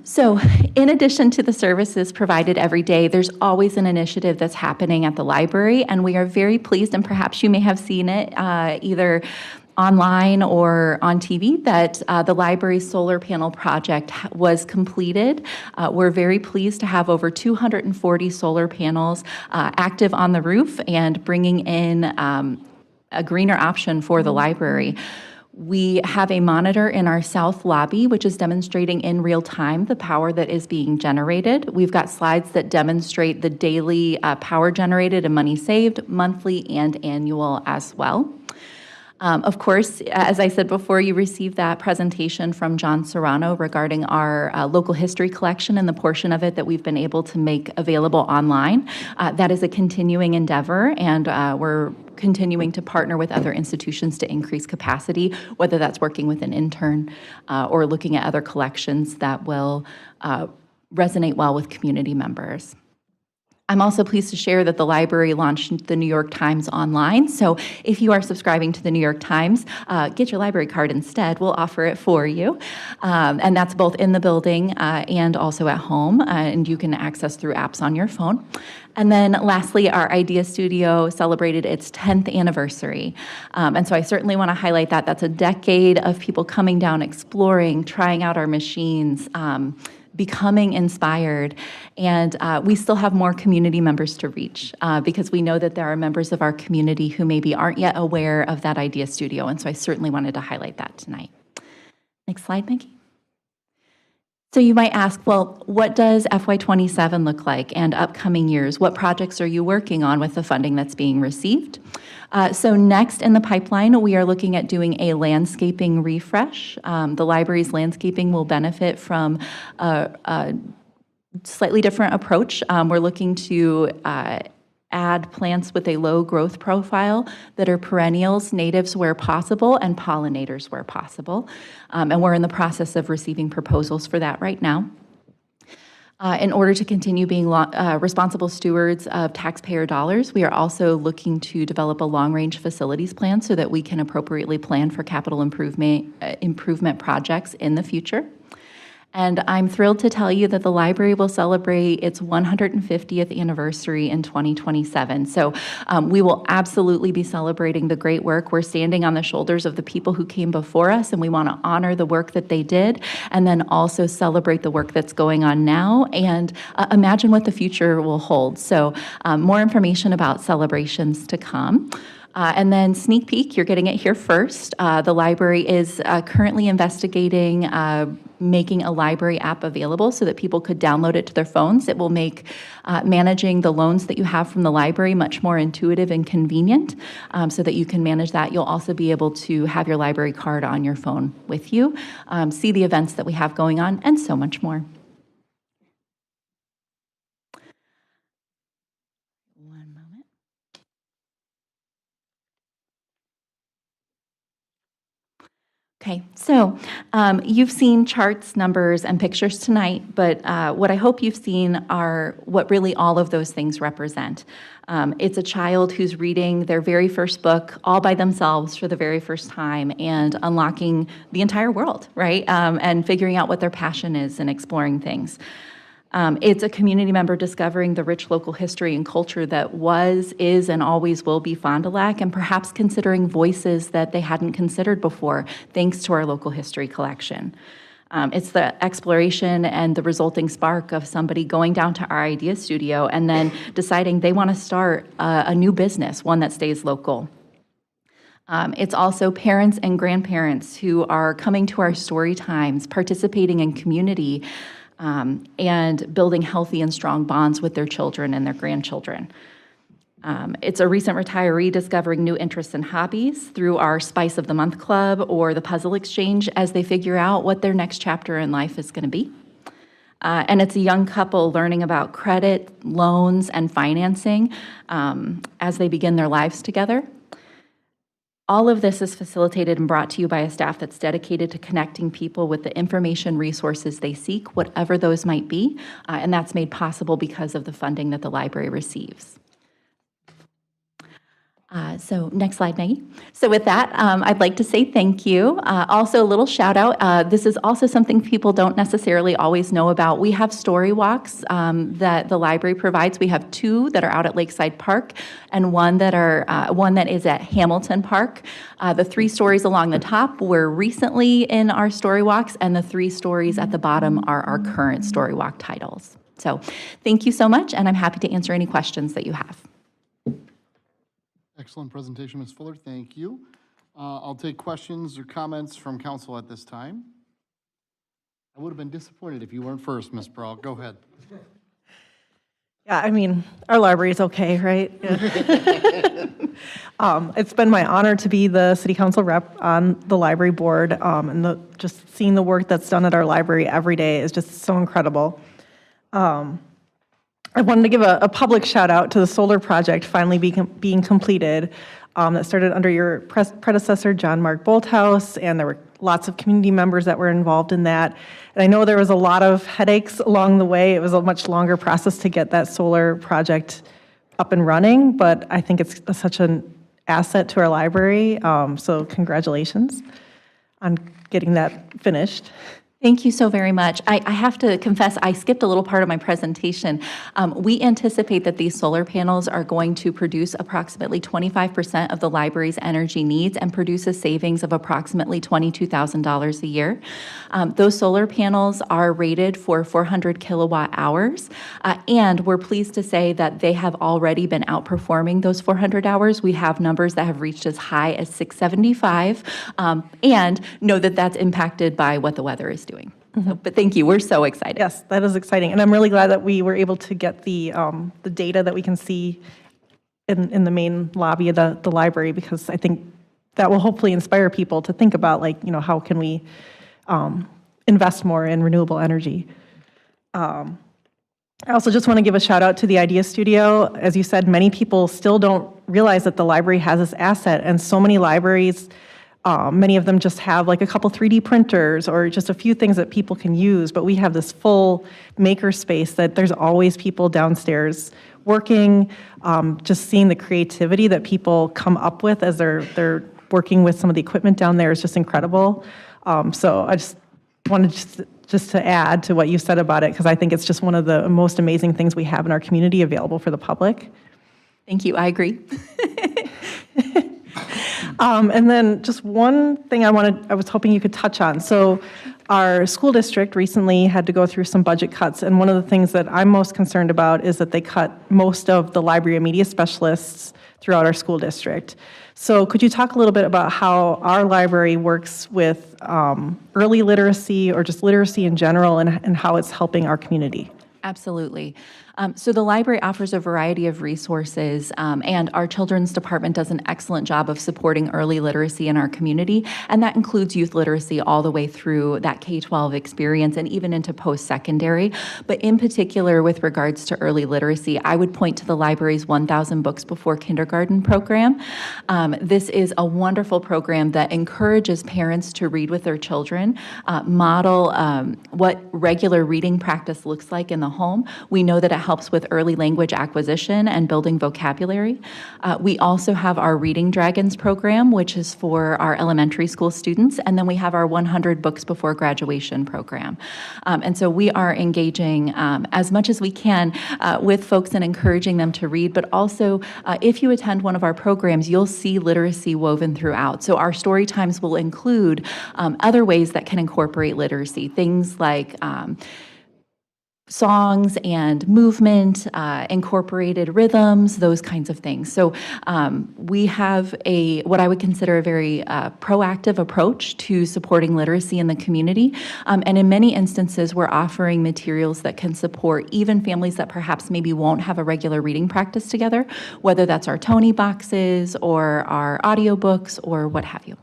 So in addition to the services provided every day, there's always an initiative that's happening at the library, and we are very pleased, and perhaps you may have seen it either online or on TV, that the library's solar panel project was completed. We're very pleased to have over 240 solar panels active on the roof and bringing in a greener option for the library. We have a monitor in our south lobby, which is demonstrating in real time the power that is being generated. We've got slides that demonstrate the daily power generated and money saved, monthly and annual as well. Of course, as I said before, you received that presentation from John Serrano regarding our local history collection and the portion of it that we've been able to make available online. That is a continuing endeavor, and we're continuing to partner with other institutions to increase capacity, whether that's working with an intern or looking at other collections that will resonate well with community members. I'm also pleased to share that the library launched the New York Times online. So if you are subscribing to the New York Times, get your library card instead. We'll offer it for you. And that's both in the building and also at home. And you can access through apps on your phone. And then lastly, our Idea Studio celebrated its 10th anniversary. And so I certainly want to highlight that. That's a decade of people coming down, exploring, trying out our machines, becoming inspired. And we still have more community members to reach because we know that there are members of our community who maybe aren't yet aware of that Idea Studio. And so I certainly wanted to highlight that tonight. Next slide, Maggie. So you might ask, well, what does FY27 look like and upcoming years? What projects are you working on with the funding that's being received? So next in the pipeline, we are looking at doing a landscaping refresh. The library's landscaping will benefit from a slightly different approach. We're looking to add plants with a low growth profile that are perennials, natives where possible, and pollinators where possible. And we're in the process of receiving proposals for that right now. In order to continue being responsible stewards of taxpayer dollars, we are also looking to develop a long-range facilities plan so that we can appropriately plan for capital improvement projects in the future. And I'm thrilled to tell you that the library will celebrate its 150th anniversary in 2027. So we will absolutely be celebrating the great work. We're standing on the shoulders of the people who came before us, and we want to honor the work that they did, and then also celebrate the work that's going on now, and imagine what the future will hold. So more information about celebrations to come. And then sneak peek, you're getting it here first. The library is currently investigating making a library app available so that people could download it to their phones. It will make managing the loans that you have from the library much more intuitive and convenient so that you can manage that. You'll also be able to have your library card on your phone with you, see the events that we have going on, and so much more. One moment. Okay, so you've seen charts, numbers, and pictures tonight, but what I hope you've seen are what really all of those things represent. It's a child who's reading their very first book all by themselves for the very first time and unlocking the entire world, right? And figuring out what their passion is and exploring things. It's a community member discovering the rich local history and culture that was, is, and always will be Fond du Lac, and perhaps considering voices that they hadn't considered before, thanks to our local history collection. It's the exploration and the resulting spark of somebody going down to our idea studio and then deciding they want to start a new business, one that stays local. It's also parents and grandparents who are coming to our story times, participating in community, and building healthy and strong bonds with their children and their grandchildren. It's a recent retiree discovering new interests and hobbies through our Spice of the Month Club or the Puzzle Exchange as they figure out what their next chapter in life is going to be. And it's a young couple learning about credit, loans, and financing as they begin their lives together. All of this is facilitated and brought to you by a staff that's dedicated to connecting people with the information resources they seek, whatever those might be, and that's made possible because of the funding that the library receives. So next slide, Maggie. So with that, I'd like to say thank you. Also, a little shout out. This is also something people don't necessarily always know about. We have story walks that the library provides. We have 2 that are out at Lakeside Park and one that is at Hamilton Park. The 3 stories along the top were recently in our story walks, and the 3 stories at the bottom are our current story walk titles. So thank you so much, and I'm happy to answer any questions that you have. Excellent presentation, Ms. Fuller. Thank you. I'll take questions or comments from council at this time. I would have been disappointed if you weren't first, Ms. Prowl. Go ahead. Yeah, I mean, our library is okay, right? It's been my honor to be the city council rep on the library board, and just seeing the work that's done at our library every day is just so incredible. I wanted to give a public shout out to the solar project finally being completed that started under your predecessor, John Mark Bolthouse, and there were lots of community members that were involved in that. And I know there was a lot of headaches along the way. It was a much longer process to get that solar project up and running, but I think it's such an asset to our library. So congratulations on getting that finished. Thank you so very much. I have to confess, I skipped a little part of my presentation. We anticipate that these solar panels are going to produce approximately 25% of the library's energy needs and produce a savings of approximately $22,000 a year. Those solar panels are rated for 400 kilowatt hours, and we're pleased to say that they have already been outperforming those 400 hours. We have numbers that have reached as high as 675, and know that that's impacted by what the weather is doing. So, but thank you, we're so excited. Yes, that is exciting, and I'm really glad that we were able to get the data that we can see in the main lobby of the library, because I think that will hopefully inspire people to think about, like, you know, how can we invest more in renewable energy. I also just want to give a shout out to the Idea Studio. As you said, many people still don't realize that the library has this asset, and so many libraries, many of them just have like a couple 3D printers or just a few things that people can use, but we have this full maker space that there's always people downstairs working, just seeing the creativity that people come up with as they're working with some of the equipment down there is just incredible. So I just wanted just to add to what you said about it, because I think it's just one of the most amazing things we have in our community available for the public. Thank you, I agree. And then just one thing I was hoping you could touch on. So our school district recently had to go through some budget cuts, and one of the things that I'm most concerned about is that they cut most of the library and media specialists throughout our school district. So could you talk a little bit about how our library works with early literacy or just literacy in general, and how it's helping our community? Absolutely. So the library offers a variety of resources, and our children's department does an excellent job of supporting early literacy in our community, and that includes youth literacy all the way through that K-12 experience and even into post-secondary. But in particular, with regards to early literacy, I would point to the library's 1,000 Books Before Kindergarten program. This is a wonderful program that encourages parents to read with their children, model what regular reading practice looks like in the home. We know that it helps with early language acquisition and building vocabulary. We also have our Reading Dragons program, which is for our elementary school students, and then we have our 100 Books Before Graduation program. And so we are engaging as much as we can with folks and encouraging them to read, but also if you attend one of our programs, you'll see literacy woven throughout. So our story times will include other ways that can incorporate literacy, things like songs and movement, incorporated rhythms, those kinds of things. So we have what I would consider a very proactive approach to supporting literacy in the community. And in many instances, we're offering materials that can support even families that perhaps maybe won't have a regular reading practice together, whether that's our Tony boxes or our audiobooks or what have you.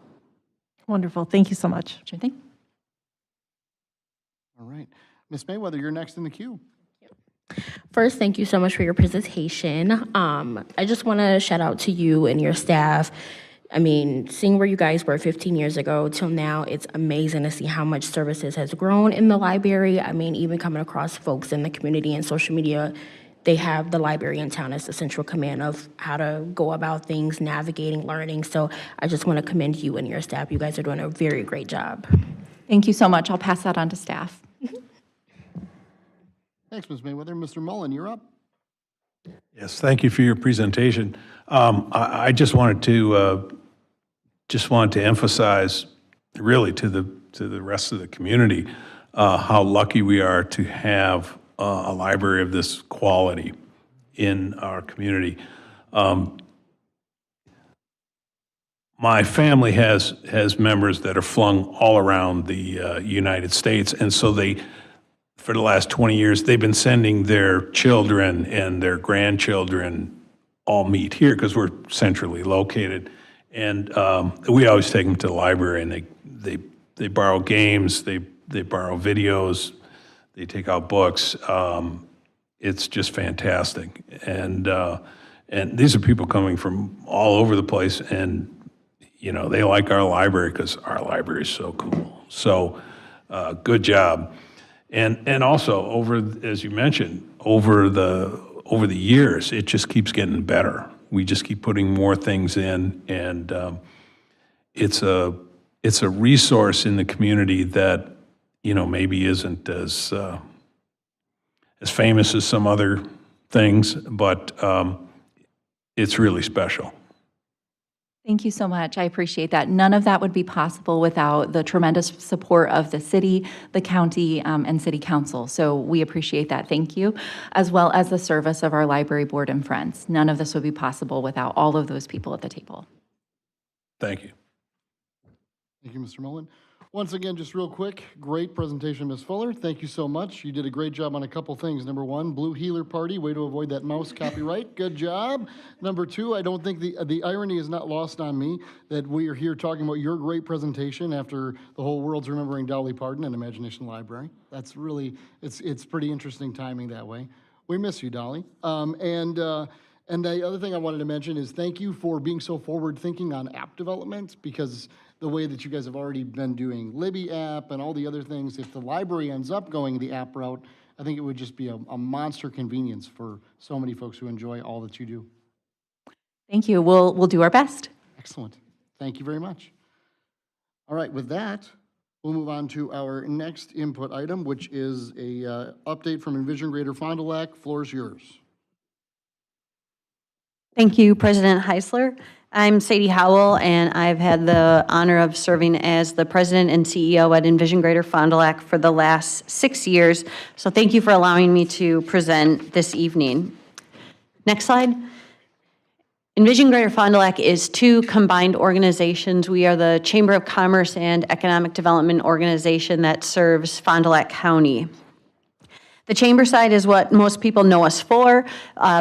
Wonderful. Thank you so much. Sure thing. All right. Ms. Mayweather, you're next in the queue. First, thank you so much for your presentation. I just want to shout out to you and your staff. I mean, seeing where you guys were 15 years ago till now, it's amazing to see how much services has grown in the library. I mean, even coming across folks in the community and social media, they have the library in town as the central command of how to go about things, navigating, learning. So I just want to commend you and your staff. You guys are doing a very great job. Thank you so much. I'll pass that on to staff. Thanks, Ms. Mayweather. Mr. Mullen, you're up. Yes, thank you for your presentation. I just wanted to emphasize, really, to the rest of the community, how lucky we are to have a library of this quality in our community. My family has members that are flung all around the United States, and so for the last 20 years, they've been sending their children and their grandchildren all meet here because we're centrally located. And we always take them to the library, and they borrow games, they borrow videos, they take out books. It's just fantastic. And these are people coming from all over the place, and they like our library because our library is so cool. So good job. And also, as you mentioned, over the years, it just keeps getting better. We just keep putting more things in, and it's a resource in the community that maybe isn't as famous as some other things, but it's really special. Thank you so much. I appreciate that. None of that would be possible without the tremendous support of the city, the county, and city council. So we appreciate that. Thank you, as well as the service of our library board and friends. None of this would be possible without all of those people at the table. Thank you. Thank you, Mr. Mullen. Once again, just real quick, great presentation, Ms. Fuller. Thank you so much. You did a great job on a couple things. Number one, Blue Healer Party, way to avoid that mouse copyright. Good job. Number two, I don't think the irony is not lost on me that we are here talking about your great presentation after the whole world's remembering Dolly Parton and Imagination Library. That's really, it's pretty interesting timing that way. We miss you, Dolly. And the other thing I wanted to mention is thank you for being so forward-thinking on app development, because the way that you guys have already been doing Libby app and all the other things, if the library ends up going the app route, I think it would just be a monster convenience for so many folks who enjoy all that you do. Thank you. We'll do our best. Excellent. Thank you very much. All right, with that, we'll move on to our next input item, which is a update from Envision Greater Fond du Lac. Floor is yours. Thank you, President Heisler. I'm Sadie Howell, and I've had the honor of serving as the president and CEO at Envision Greater Fond du Lac for the last 6 years. So thank you for allowing me to present this evening. Next slide. Envision Greater Fond du Lac is two combined organizations. We are the Chamber of Commerce and Economic Development organization that serves Fond du Lac County. The chamber side is what most people know us for,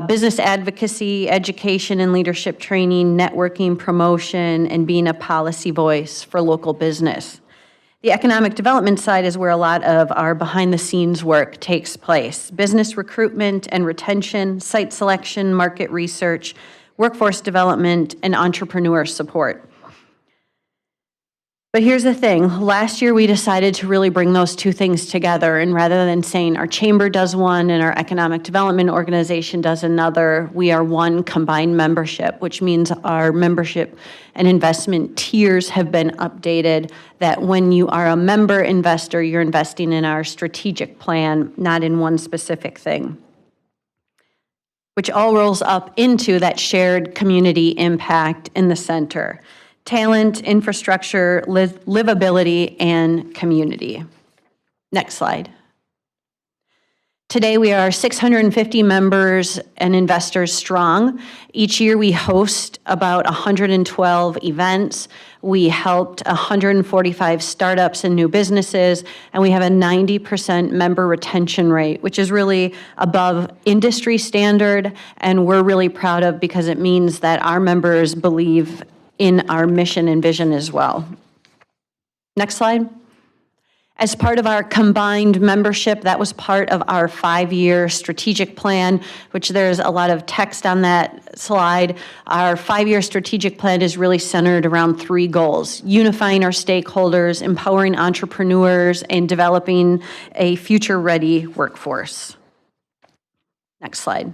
business advocacy, education and leadership training, networking, promotion, and being a policy voice for local business. The economic development side is where a lot of our behind-the-scenes work takes place. Business recruitment and retention, site selection, market research, workforce development, and entrepreneur support. But here's the thing, last year we decided to really bring those two things together, and rather than saying our chamber does one and our economic development organization does another, we are one combined membership, which means our membership and investment tiers have been updated, that when you are a member investor, you're investing in our strategic plan, not in one specific thing, which all rolls up into that shared community impact in the center. Talent, infrastructure, livability, and community. Next slide. Today we are 650 members and investors strong. Each year we host about 112 events. We helped 145 startups and new businesses, and we have a 90% member retention rate, which is really above industry standard, and we're really proud of because it means that our members believe in our mission and vision as well. Next slide. As part of our combined membership, that was part of our 5-year strategic plan, which there's a lot of text on that slide. Our 5-year strategic plan is really centered around 3 goals: unifying our stakeholders, empowering entrepreneurs, and developing a future-ready workforce. Next slide.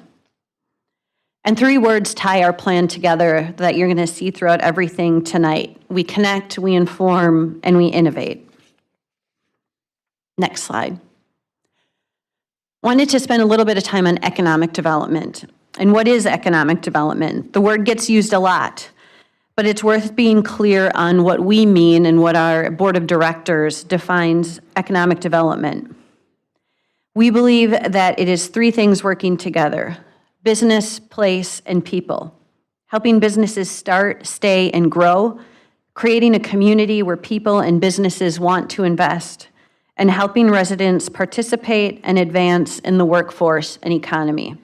And 3 words tie our plan together that you're going to see throughout everything tonight. We connect, we inform, and we innovate. Next slide. Wanted to spend a little bit of time on economic development. And what is economic development? The word gets used a lot, but it's worth being clear on what we mean and what our board of directors defines economic development. We believe that it is 3 things working together: business, place, and people. Helping businesses start, stay, and grow, creating a community where people and businesses want to invest, and helping residents participate and advance in the workforce and economy.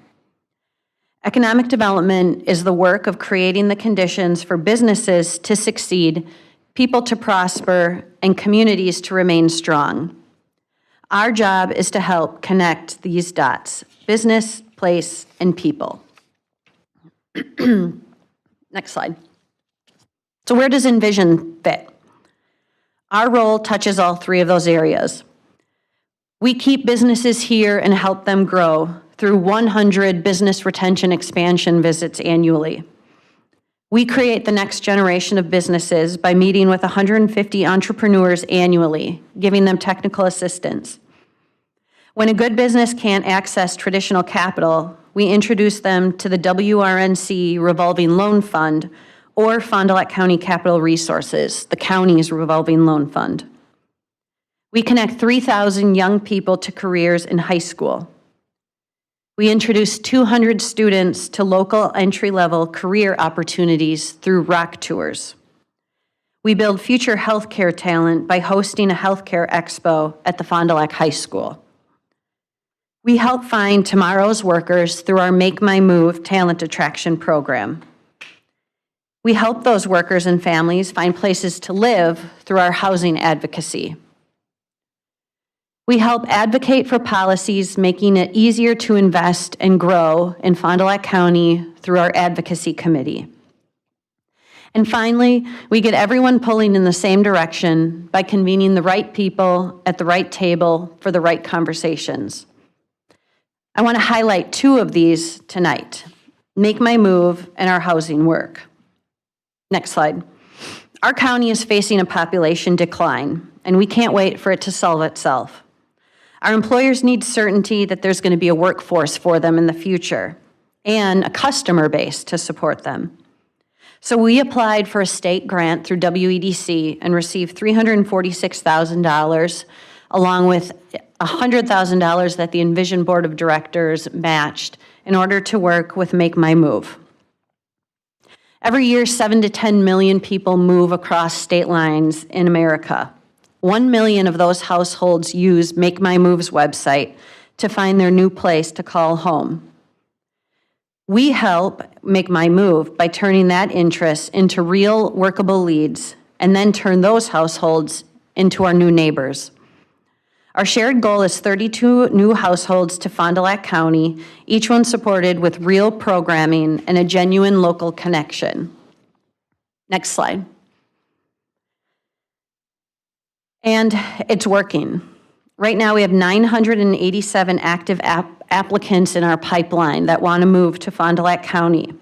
Economic development is the work of creating the conditions for businesses to succeed, people to prosper, and communities to remain strong. Our job is to help connect these dots: business, place, and people. Next slide. So where does Envision fit? Our role touches all 3 of those areas. We keep businesses here and help them grow through 100 business retention expansion visits annually. We create the next generation of businesses by meeting with 150 entrepreneurs annually, giving them technical assistance. When a good business can't access traditional capital, we introduce them to the WRNC Revolving Loan Fund or Fond du Lac County Capital Resources, the county's revolving loan fund. We connect 3,000 young people to careers in high school. We introduce 200 students to local entry-level career opportunities through ROC tours. We build future healthcare talent by hosting a healthcare expo at the Fond du Lac High School. We help find tomorrow's workers through our Make My Move talent attraction program. We help those workers and families find places to live through our housing advocacy. We help advocate for policies making it easier to invest and grow in Fond du Lac County through our advocacy committee. And finally, we get everyone pulling in the same direction by convening the right people at the right table for the right conversations. I want to highlight 2 of these tonight: Make My Move and our housing work. Next slide. Our county is facing a population decline, and we can't wait for it to solve itself. Our employers need certainty that there's going to be a workforce for them in the future and a customer base to support them. So we applied for a state grant through WEDC and received $346,000 along with $100,000 that the Envision Board of Directors matched in order to work with Make My Move. Every year, 7 to 10 million people move across state lines in America. 1 million of those households use Make My Move's website to find their new place to call home. We help Make My Move by turning that interest into real workable leads and then turn those households into our new neighbors. Our shared goal is 32 new households to Fond du Lac County, each one supported with real programming and a genuine local connection. Next slide. And it's working. Right now, we have 987 active applicants in our pipeline that want to move to Fond du Lac County,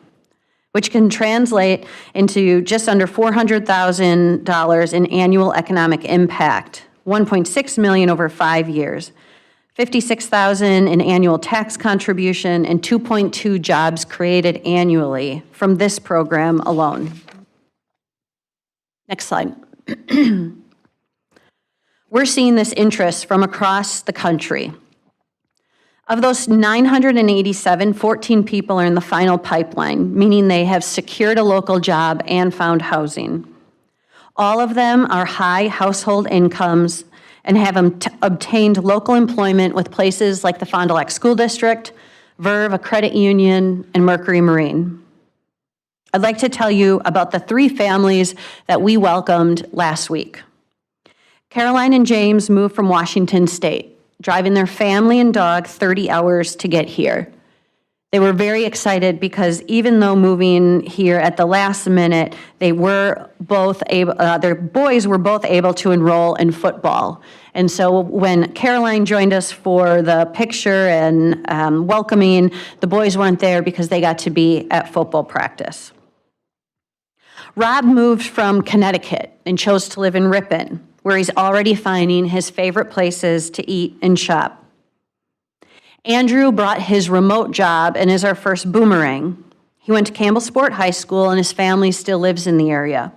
which can translate into just under $400,000 in annual economic impact, $1.6 million over 5 years, $56,000 in annual tax contribution, and 2.2 jobs created annually from this program alone. Next slide. We're seeing this interest from across the country. Of those 987, 14 people are in the final pipeline, meaning they have secured a local job and found housing. All of them are high household incomes and have obtained local employment with places like the Fond du Lac School District, Verve, a credit union, and Mercury Marine. I'd like to tell you about the 3 families that we welcomed last week. Caroline and James moved from Washington State, driving their family and dog 30 hours to get here. They were very excited because even though moving here at the last minute, they were both able, their boys were both able to enroll in football. And so when Caroline joined us for the picture and welcoming, the boys weren't there because they got to be at football practice. Rob moved from Connecticut and chose to live in Ripon, where he's already finding his favorite places to eat and shop. Andrew brought his remote job and is our first boomerang. He went to Campbell Sport High School and his family still lives in the area.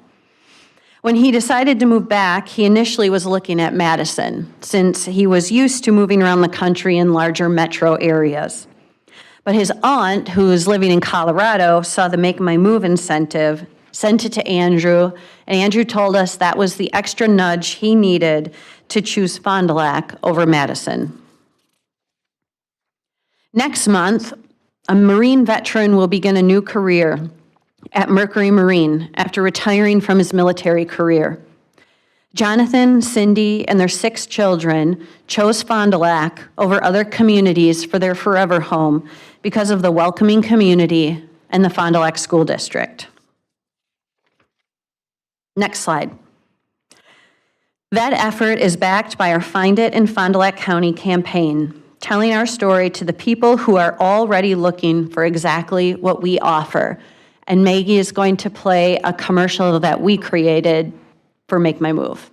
When he decided to move back, he initially was looking at Madison, since he was used to moving around the country in larger metro areas. But his aunt, who is living in Colorado, saw the Make My Move incentive, sent it to Andrew, and Andrew told us that was the extra nudge he needed to choose Fond du Lac over Madison. Next month, a Marine veteran will begin a new career at Mercury Marine after retiring from his military career. Jonathan, Cindy, and their 6 children chose Fond du Lac over other communities for their forever home because of the welcoming community and the Fond du Lac School District. Next slide. That effort is backed by our Find It in Fond du Lac County campaign, telling our story to the people who are already looking for exactly what we offer. And Maggie is going to play a commercial that we created for Make My Move.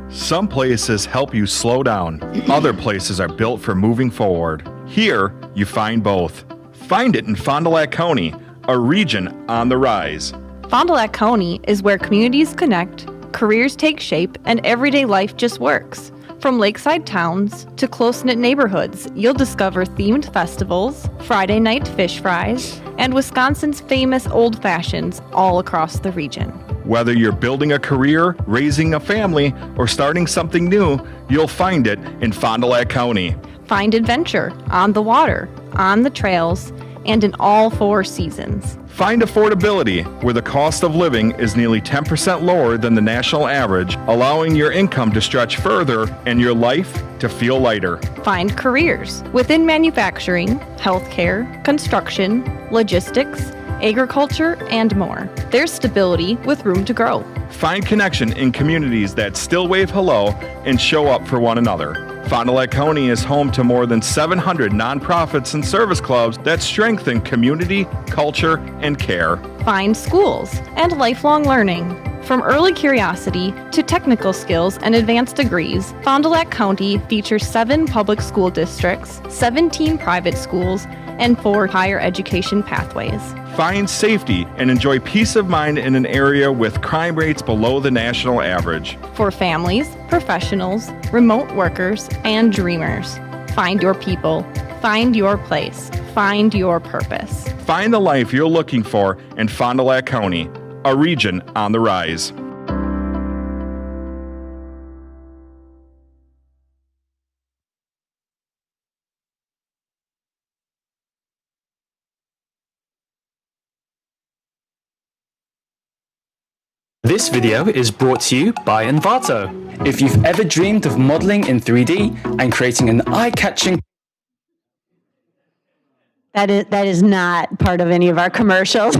Some places help you slow down. Other places are built for moving forward. Here, you find both. Find it in Fond du Lac County, a region on the rise. Fond du Lac County is where communities connect, careers take shape, and everyday life just works. From lakeside towns to close-knit neighborhoods, you'll discover themed festivals, Friday night fish fries, and Wisconsin's famous old fashions all across the region. Whether you're building a career, raising a family, or starting something new, you'll find it in Fond du Lac County. Find adventure on the water, on the trails, and in all 4 seasons. Find affordability, where the cost of living is nearly 10% lower than the national average, allowing your income to stretch further and your life to feel lighter. Find careers within manufacturing, healthcare, construction, logistics, agriculture, and more. There's stability with room to grow. Find connection in communities that still wave hello and show up for one another. Fond du Lac County is home to more than 700 nonprofits and service clubs that strengthen community, culture, and care. Find schools and lifelong learning. From early curiosity to technical skills and advanced degrees, Fond du Lac County features 7 public school districts, 17 private schools, and 4 higher education pathways. Find safety and enjoy peace of mind in an area with crime rates below the national average. For families, professionals, remote workers, and dreamers. Find your people. Find your place. Find your purpose. Find the life you're looking for in Fond du Lac County, a region on the rise. This video is brought to you by Envato. If you've ever dreamed of modeling in 3D and creating an eye-catching That is not part of any of our commercials.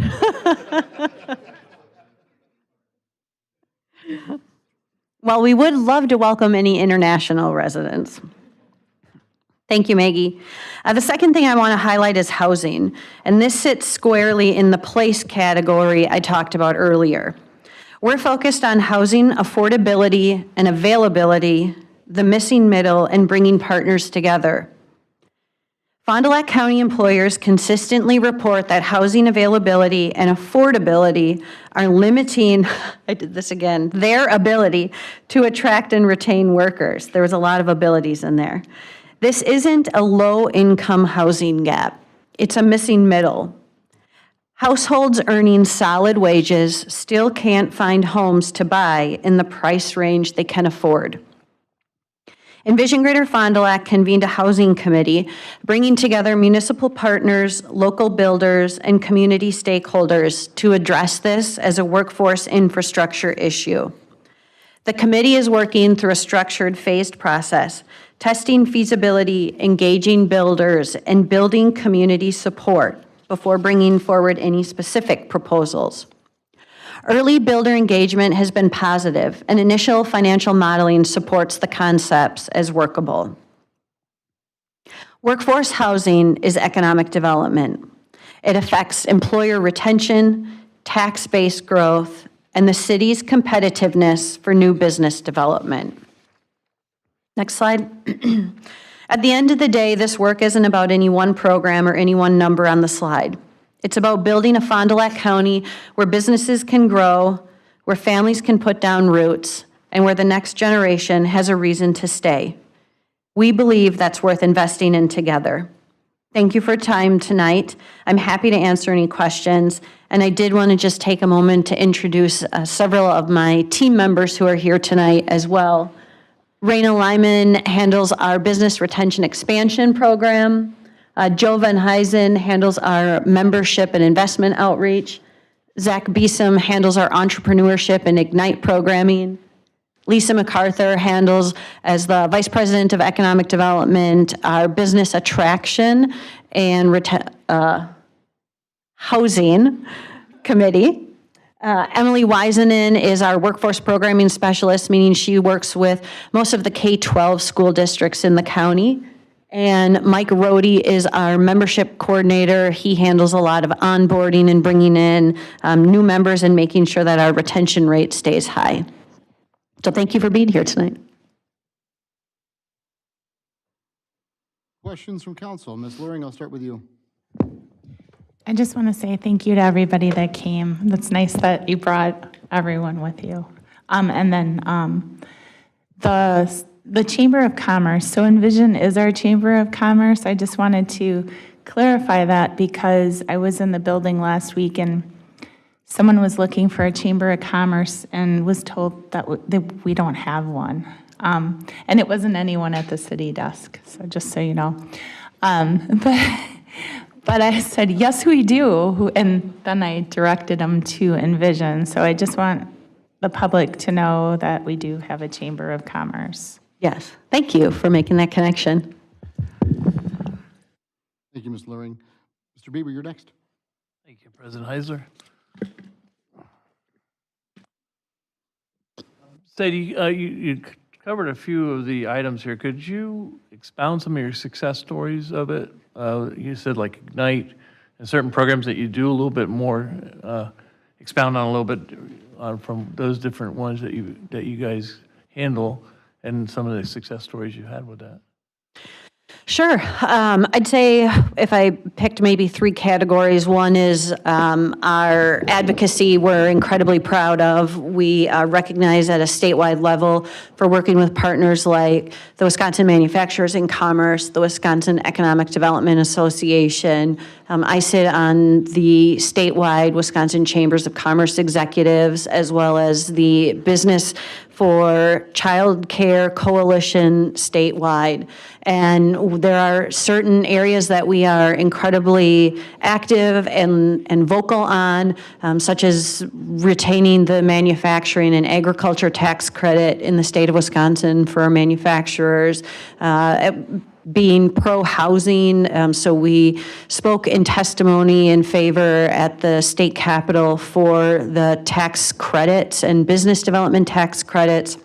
Well, we would love to welcome any international residents. Thank you, Maggie. The second thing I want to highlight is housing, and this sits squarely in the place category I talked about earlier. We're focused on housing affordability and availability, the missing middle, and bringing partners together. Fond du Lac County employers consistently report that housing availability and affordability are limiting, I did this again, their ability to attract and retain workers. There was a lot of abilities in there. This isn't a low-income housing gap. It's a missing middle. Households earning solid wages still can't find homes to buy in the price range they can afford. Envision Greater Fond du Lac convened a housing committee, bringing together municipal partners, local builders, and community stakeholders to address this as a workforce infrastructure issue. The committee is working through a structured, phased process, testing feasibility, engaging builders, and building community support before bringing forward any specific proposals. Early builder engagement has been positive, and initial financial modeling supports the concepts as workable. Workforce housing is economic development. It affects employer retention, tax-based growth, and the city's competitiveness for new business development. Next slide. At the end of the day, this work isn't about any one program or any one number on the slide. It's about building a Fond du Lac County where businesses can grow, where families can put down roots, and where the next generation has a reason to stay. We believe that's worth investing in together. Thank you for your time tonight. I'm happy to answer any questions, and I did want to just take a moment to introduce several of my team members who are here tonight as well. Raina Lyman handles our business retention expansion program. Joe Van Huysen handles our membership and investment outreach. Zach Beesom handles our entrepreneurship and Ignite programming. Lisa MacArthur handles, as the Vice President of Economic Development, our business attraction and housing committee. Emily Wisenan is our workforce programming specialist, meaning she works with most of the K-12 school districts in the county. And Mike Rohde is our membership coordinator. He handles a lot of onboarding and bringing in new members and making sure that our retention rate stays high. So thank you for being here tonight. Questions from council? Ms. Luring, I'll start with you. I just want to say thank you to everybody that came. That's nice that you brought everyone with you. And then the Chamber of Commerce. So Envision is our Chamber of Commerce. I just wanted to clarify that because I was in the building last week and someone was looking for a Chamber of Commerce and was told that we don't have one. And it wasn't anyone at the city desk, so just so you know. But I said, yes, we do, and then I directed them to Envision. So I just want the public to know that we do have a Chamber of Commerce. Yes, thank you for making that connection. Thank you, Ms. Luring. Mr. Bieber, you're next. Thank you, President Heisler. Sadie, you covered a few of the items here. Could you expound some of your success stories of it? You said like Ignite and certain programs that you do a little bit more, expound on a little bit from those different ones that you guys handle and some of the success stories you had with that. Sure. I'd say if I picked maybe three categories, one is our advocacy we're incredibly proud of. We are recognized at a statewide level for working with partners like the Wisconsin Manufacturers in Commerce, the Wisconsin Economic Development Association. I sit on the statewide Wisconsin Chambers of Commerce executives, as well as the Business for Child Care Coalition statewide. And there are certain areas that we are incredibly active and vocal on, such as retaining the manufacturing and agriculture tax credit in the state of Wisconsin for our manufacturers, being pro-housing. So we spoke in testimony in favor at the state capitol for the tax credits and business development tax credits.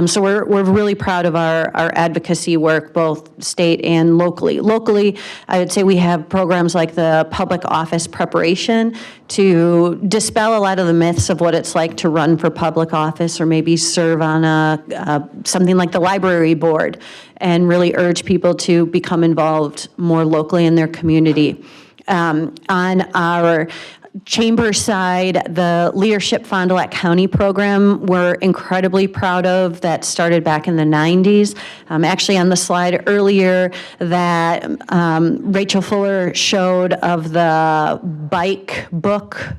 So we're really proud of our advocacy work, both state and locally. Locally, I would say we have programs like the public office preparation to dispel a lot of the myths of what it's like to run for public office or maybe serve on something like the library board, and really urge people to become involved more locally in their community. On our chamber side, the Leadership Fond du Lac County program we're incredibly proud of, that started back in the 90s. Actually on the slide earlier that Rachel Fuller showed of the bike book,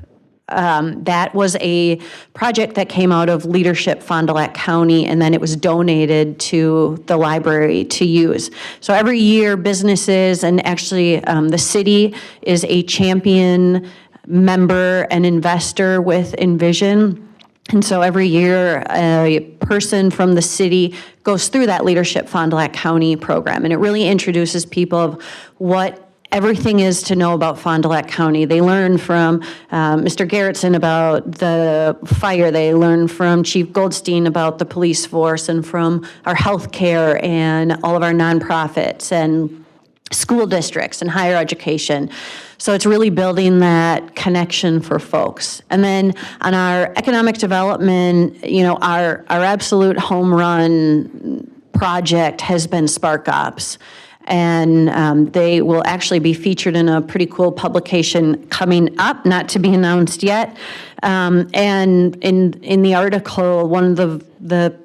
that was a project that came out of Leadership Fond du Lac County, and then it was donated to the library to use. So every year businesses, and actually the city is a champion member and investor with Envision. And so every year, a person from the city goes through that Leadership Fond du Lac County program, and it really introduces people of what everything is to know about Fond du Lac County. They learn from Mr. Garrettson about the fire. They learn from Chief Goldstein about the police force, and from our healthcare and all of our nonprofits and school districts and higher education. So it's really building that connection for folks. And then on our economic development, our absolute home run project has been Spark Ops. And they will actually be featured in a pretty cool publication coming up, not to be announced yet. And in the article, one of the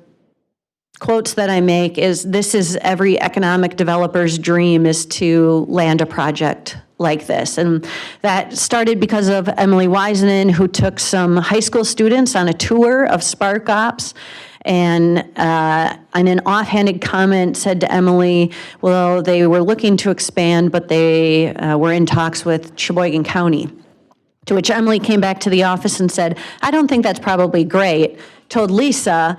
quotes that I make is, this is every economic developer's dream, is to land a project like this. And that started because of Emily Wiseman, who took some high school students on a tour of Spark Ops, and in an offhanded comment said to Emily, well, they were looking to expand, but they were in talks with Sheboygan County. To which Emily came back to the office and said, I don't think that's probably great. Told Lisa,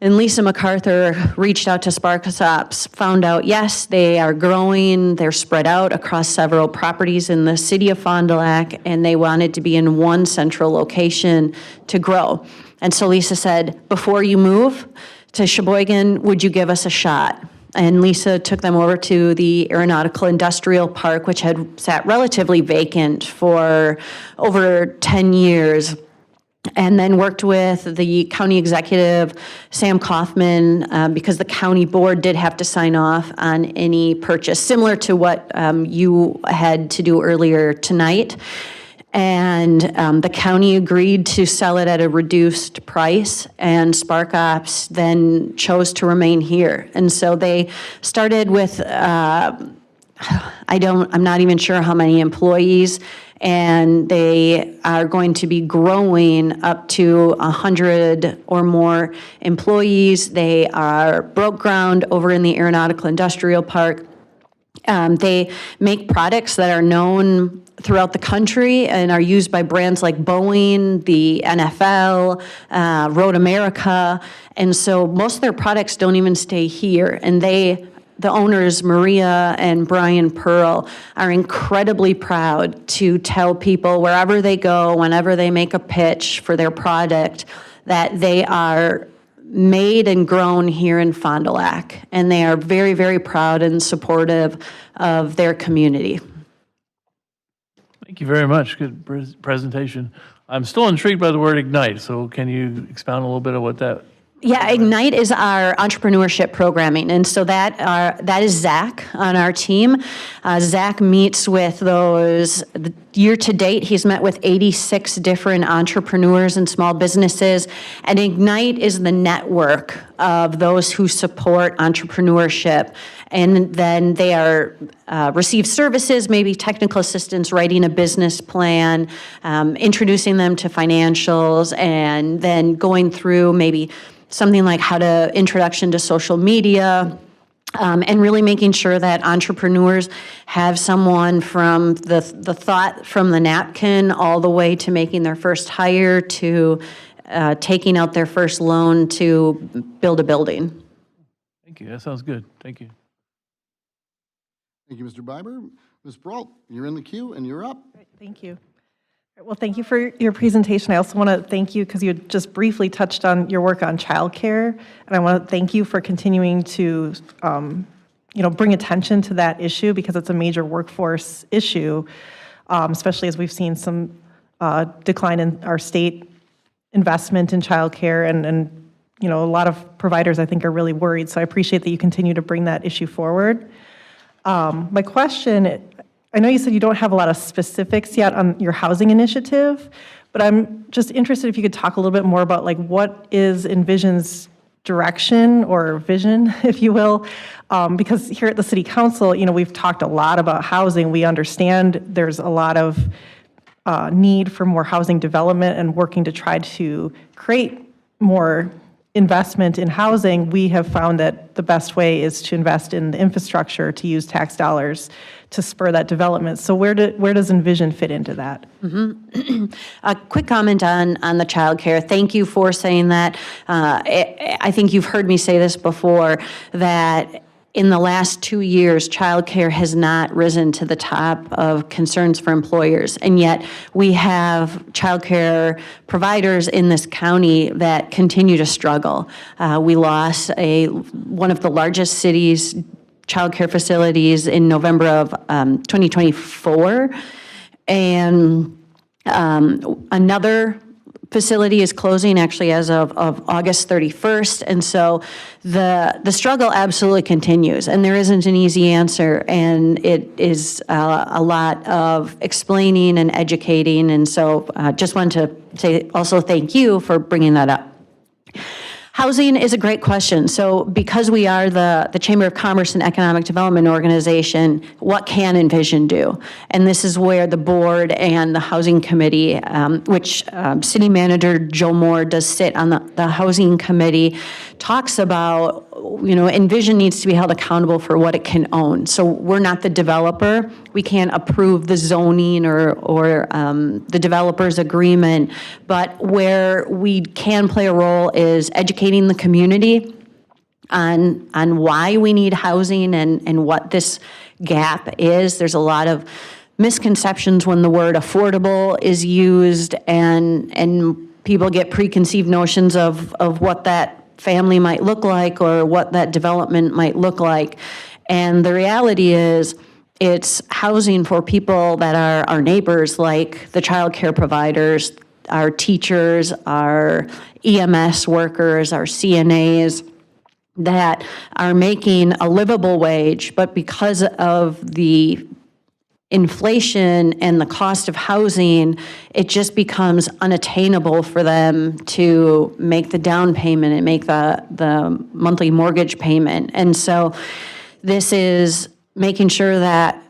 and Lisa MacArthur reached out to Spark Ops, found out, yes, they are growing, they're spread out across several properties in the city of Fond du Lac, and they wanted to be in one central location to grow. And so Lisa said, before you move to Sheboygan, would you give us a shot? And Lisa took them over to the Aeronautical Industrial Park, which had sat relatively vacant for over 10 years. And then worked with the county executive, Sam Kaufman, because the county board did have to sign off on any purchase, similar to what you had to do earlier tonight. And the county agreed to sell it at a reduced price, and Spark Ops then chose to remain here. And so they started with, I'm not even sure how many employees, and they are going to be growing up to 100 or more employees. They are broke ground over in the Aeronautical Industrial Park. They make products that are known throughout the country and are used by brands like Boeing, the NFL, Road America, and so most of their products don't even stay here, and the owners, Maria and Brian Pearl, are incredibly proud to tell people wherever they go, whenever they make a pitch for their product, that they are made and grown here in Fond du Lac. And they are very, very proud and supportive of their community. Thank you very much. Good presentation. I'm still intrigued by the word ignite, so can you expound a little bit on what that? Yeah, Ignite is our entrepreneurship programming, and so that is Zach on our team. Zach meets with those, year to date, he's met with 86 different entrepreneurs and small businesses, and Ignite is the network of those who support entrepreneurship. And then they receive services, maybe technical assistance, writing a business plan, introducing them to financials, and then going through maybe something like how to introduction to social media, and really making sure that entrepreneurs have someone from the thought from the napkin all the way to making their first hire to taking out their first loan to build a building. Thank you. That sounds good. Thank you. Thank you, Mr. Biber. Ms. Brault, you're in the queue and you're up. Thank you. Well, thank you for your presentation. I also want to thank you because you had just briefly touched on your work on childcare, and I want to thank you for continuing to, bring attention to that issue because it's a major workforce issue, especially as we've seen some decline in our state investment in childcare, and a lot of providers I think are really worried. So I appreciate that you continue to bring that issue forward. My question. I know you said you don't have a lot of specifics yet on your housing initiative, but I'm just interested if you could talk a little bit more about like what is Envision's direction or vision, if you will, because here at the City Council, we've talked a lot about housing. We understand there's a lot of need for more housing development and working to try to create more investment in housing. We have found that the best way is to invest in the infrastructure, to use tax dollars to spur that development. So where does Envision fit into that? A quick comment on the childcare. Thank you for saying that. I think you've heard me say this before, that in the last 2 years, childcare has not risen to the top of concerns for employers. And yet we have childcare providers in this county that continue to struggle. We lost one of the largest cities' childcare facilities in November of 2024. And another facility is closing actually as of August 31st. And so the struggle absolutely continues, and there isn't an easy answer, and it is a lot of explaining and educating. And so just wanted to say also thank you for bringing that up. Housing is a great question. So because we are the Chamber of Commerce and Economic Development Organization, what can Envision do? And this is where the board and the Housing Committee, which City Manager Joe Moore does sit on the Housing Committee, talks about, Envision needs to be held accountable for what it can own. So we're not the developer. We can't approve the zoning or the developer's agreement, but where we can play a role is educating the community on why we need housing and what this gap is. There's a lot of misconceptions when the word affordable is used, and people get preconceived notions of what that family might look like or what that development might look like. And the reality is, it's housing for people that are our neighbors, like the child care providers, our teachers, our EMS workers, our CNAs, that are making a livable wage, but because of the inflation and the cost of housing, it just becomes unattainable for them to make the down payment and make the monthly mortgage payment. And so this is making sure that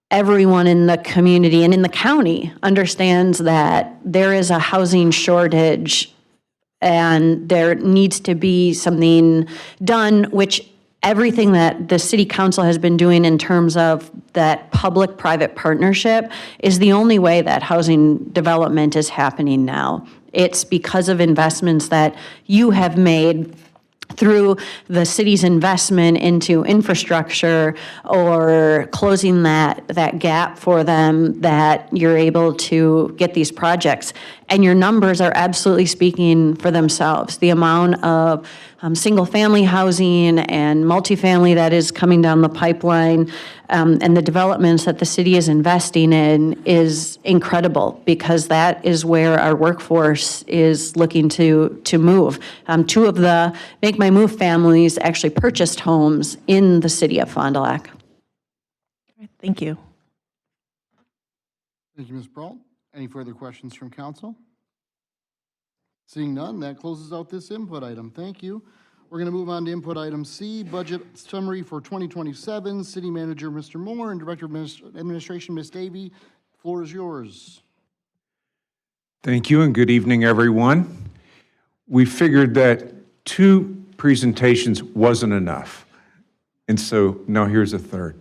everyone in the community and in the county understands that there is a housing shortage and there needs to be something done, which everything that the City Council has been doing in terms of that public-private partnership is the only way that housing development is happening now. It's because of investments that you have made through the city's investment into infrastructure or closing that gap for them that you're able to get these projects. And your numbers are absolutely speaking for themselves. The amount of single-family housing and multifamily that is coming down the pipeline, and the developments that the city is investing in is incredible, because that is where our workforce is looking to move. Two of the Make My Move families actually purchased homes in the city of Fond du Lac. Thank you. Thank you, Ms. Brault. Any further questions from council? Seeing none, that closes out this input item. Thank you. We're going to move on to input item C, budget summary for 2027. City Manager, Mr. Moore, and Director of Administration, Ms. Davy. Floor is yours. Thank you, and good evening, everyone. We figured that 2 presentations wasn't enough. And so now here's a third.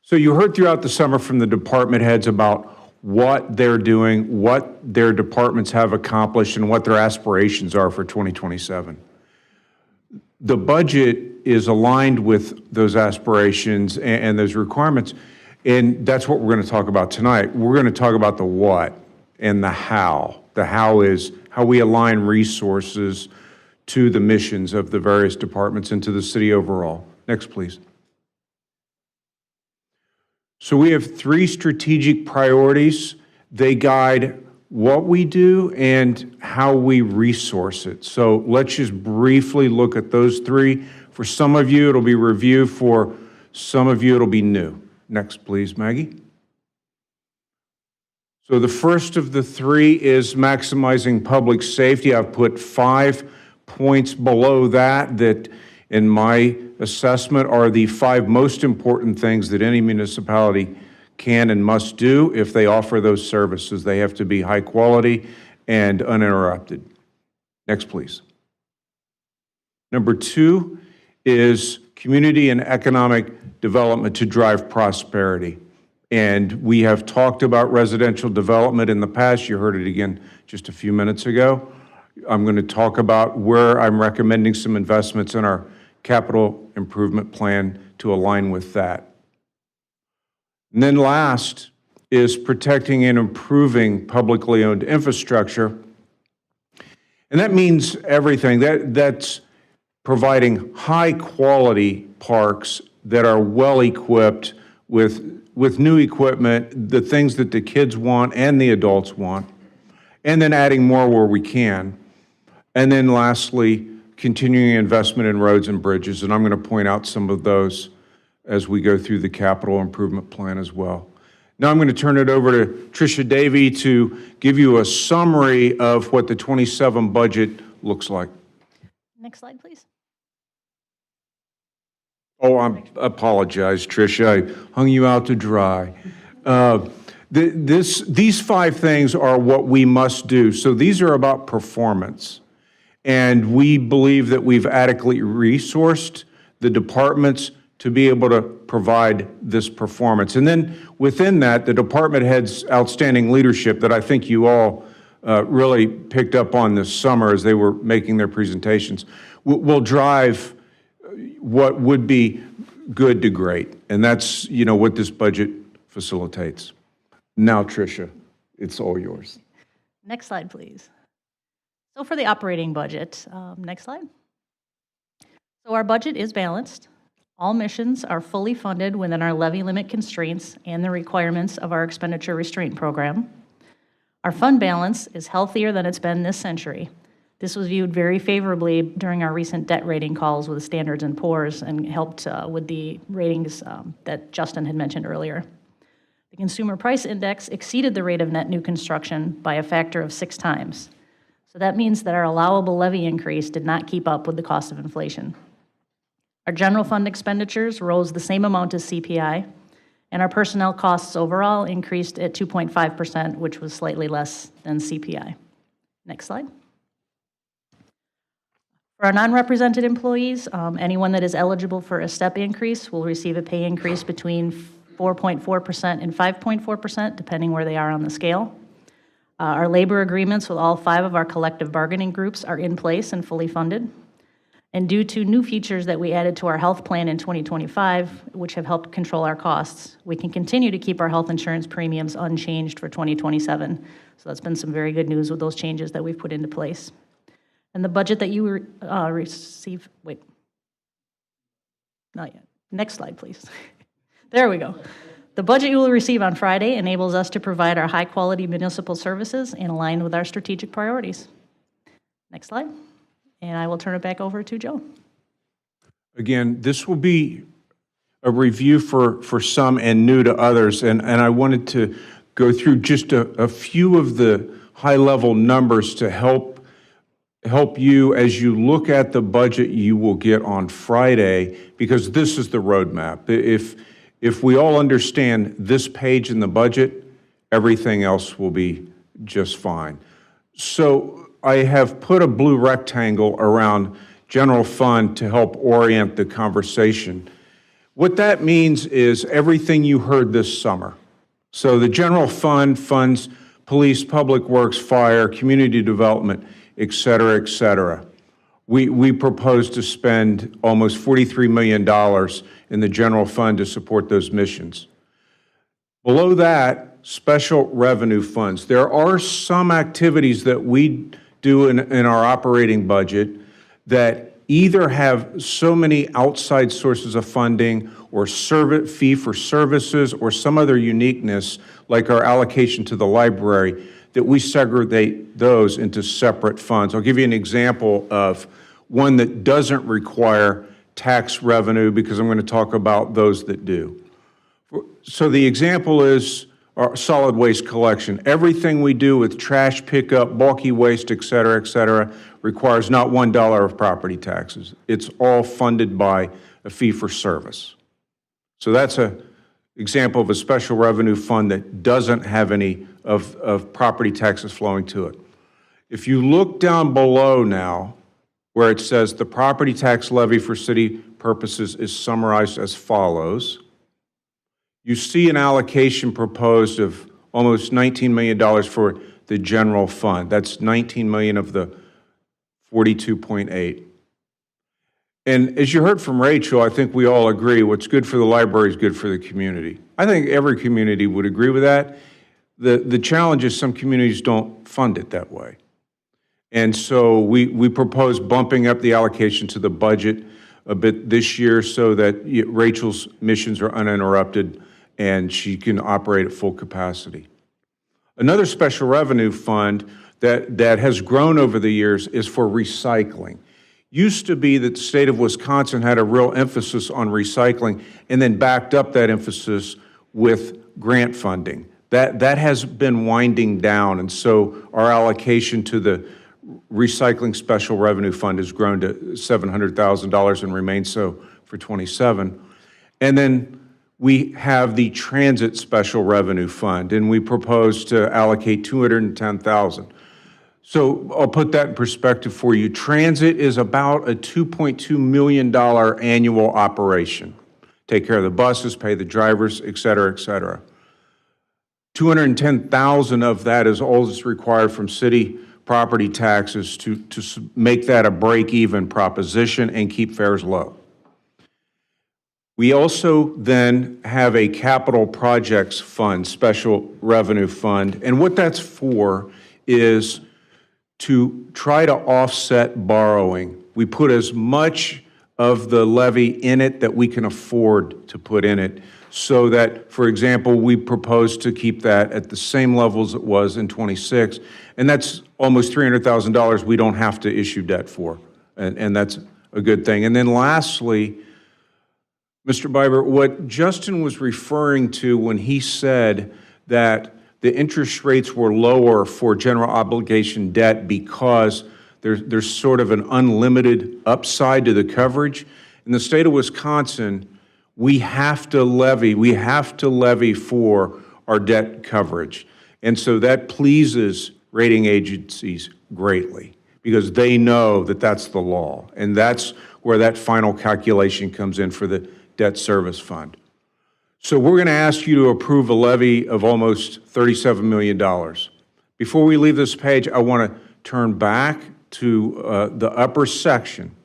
So you heard throughout the summer from the department heads about what they're doing, what their departments have accomplished, and what their aspirations are for 2027. The budget is aligned with those aspirations and those requirements, and that's what we're going to talk about tonight. We're going to talk about the what and the how. The how is how we align resources to the missions of the various departments and to the city overall. Next, please. So we have 3 strategic priorities. They guide what we do and how we resource it. So let's just briefly look at those 3. For some of you, it'll be review. For some of you, it'll be new. Next, please, Maggie. So the first of the 3 is maximizing public safety. I've put 5 points below that in my assessment are the 5 most important things that any municipality can and must do if they offer those services. They have to be high quality and uninterrupted. Next, please. Number 2 is community and economic development to drive prosperity. And we have talked about residential development in the past. You heard it again just a few minutes ago. I'm going to talk about where I'm recommending some investments in our capital improvement plan to align with that. And then last is protecting and improving publicly owned infrastructure. And that means everything. That's providing high quality parks that are well equipped with new equipment, the things that the kids want and the adults want, and then adding more where we can. And then lastly, continuing investment in roads and bridges, and I'm going to point out some of those as we go through the capital improvement plan as well. Now I'm going to turn it over to Tricia Davey to give you a summary of what the 27 budget looks like. Next slide, please. Oh, I apologize, Tricia. I hung you out to dry. These 5 things are what we must do. So these are about performance. And we believe that we've adequately resourced the departments to be able to provide this performance. And then within that, the department heads' outstanding leadership that I think you all really picked up on this summer as they were making their presentations will drive what would be good to great. And that's, what this budget facilitates. Now, Tricia, it's all yours. Next slide, please. So for the operating budget, next slide. So our budget is balanced. All missions are fully funded within our levy limit constraints and the requirements of our expenditure restraint program. Our fund balance is healthier than it's been this century. This was viewed very favorably during our recent debt rating calls with Standards & Poor's and helped with the ratings that Justin had mentioned earlier. The Consumer Price Index exceeded the rate of net new construction by a factor of 6 times. So that means that our allowable levy increase did not keep up with the cost of inflation. Our general fund expenditures rose the same amount as CPI, and our personnel costs overall increased at 2.5%, which was slightly less than CPI. Next slide. For our non-represented employees, anyone that is eligible for a step increase will receive a pay increase between 4.4% and 5.4%, depending where they are on the scale. Our labor agreements with all 5 of our collective bargaining groups are in place and fully funded. And due to new features that we added to our health plan in 2025, which have helped control our costs, we can continue to keep our health insurance premiums unchanged for 2027. So that's been some very good news with those changes that we've put into place. And the budget that you receive, wait, not yet. Next slide, please. There we go. The budget you will receive on Friday enables us to provide our high-quality municipal services and align with our strategic priorities. Next slide. And I will turn it back over to Joe. Again, this will be a review for some and new to others, and I wanted to go through just a few of the high-level numbers to help you as you look at the budget you will get on Friday, because this is the roadmap. If we all understand this page in the budget, everything else will be just fine. So I have put a blue rectangle around general fund to help orient the conversation. What that means is everything you heard this summer. So the general fund funds police, public works, fire, community development, et cetera, et cetera. We propose to spend almost $43 million in the general fund to support those missions. Below that, special revenue funds. There are some activities that we do in our operating budget that either have so many outside sources of funding or fee for services or some other uniqueness, like our allocation to the library, that we segregate those into separate funds. I'll give you an example of one that doesn't require tax revenue, because I'm going to talk about those that do. So the example is our solid waste collection. Everything we do with trash pickup, bulky waste, et cetera, requires not $1 of property taxes. It's all funded by a fee for service. So that's an example of a special revenue fund that doesn't have any of property taxes flowing to it. If you look down below now, where it says the property tax levy for city purposes is summarized as follows, you see an allocation proposed of almost $19 million for the general fund. That's $19 million of the 42.8. And as you heard from Rachel, I think we all agree what's good for the library is good for the community. I think every community would agree with that. The challenge is some communities don't fund it that way. And so we propose bumping up the allocation to the budget a bit this year so that Rachel's missions are uninterrupted and she can operate at full capacity. Another special revenue fund that has grown over the years is for recycling. Used to be that the state of Wisconsin had a real emphasis on recycling and then backed up that emphasis with grant funding. That has been winding down, and so our allocation to the recycling special revenue fund has grown to $700,000 and remains so for '27. And then we have the transit special revenue fund, and we propose to allocate $210,000. So I'll put that in perspective for you. Transit is about a $2.2 million annual operation. Take care of the buses, pay the drivers, et cetera, et cetera. $210,000 of that is all that's required from city property taxes to make that a break-even proposition and keep fares low. We also then have a capital projects fund, special revenue fund, and what that's for is to try to offset borrowing. We put as much of the levy in it that we can afford to put in it, so that, for example, we propose to keep that at the same levels it was in '26, and that's almost $300,000 we don't have to issue debt for, and that's a good thing. And then lastly, Mr. Biber, what Justin was referring to when he said that the interest rates were lower for general obligation debt because there's sort of an unlimited upside to the coverage. In the state of Wisconsin, we have to levy for our debt coverage. And so that pleases rating agencies greatly because they know that that's the law. And that's where that final calculation comes in for the debt service fund. So we're going to ask you to approve a levy of almost $37 million. Before we leave this page, I want to turn back to the upper section.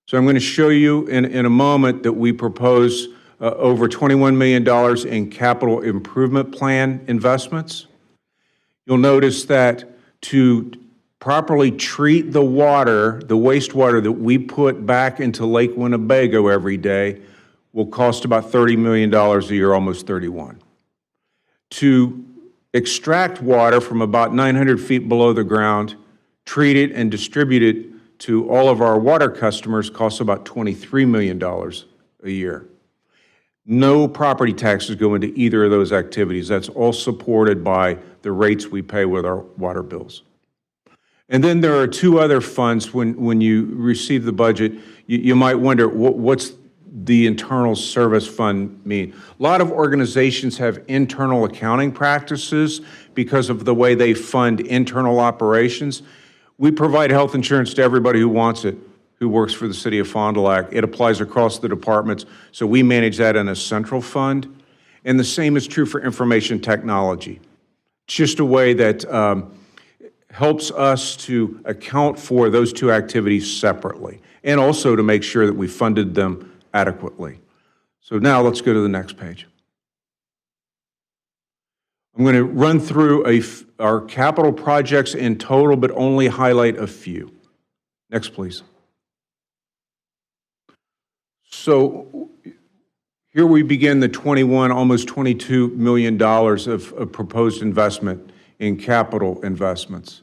So I'm going to show you in a moment that we propose over $21 million in capital improvement plan investments. You'll notice that to properly treat the water, the wastewater that we put back into Lake Winnebago every day will cost about $30 million a year, almost 31. To extract water from about 900 feet below the ground, treat it and distribute it to all of our water customers costs about $23 million a year. No property taxes go into either of those activities. That's all supported by the rates we pay with our water bills. And then there are two other funds when you receive the budget. You might wonder, what's the internal service fund mean? A lot of organizations have internal accounting practices because of the way they fund internal operations. We provide health insurance to everybody who wants it, who works for the city of Fond du Lac. It applies across the departments, so we manage that in a central fund. And the same is true for information technology. It's just a way that helps us to account for those two activities separately, and also to make sure that we funded them adequately. So now let's go to the next page. I'm going to run through our capital projects in total, but only highlight a few. Next, please. So here we begin the almost $22 million of proposed investment in capital investments.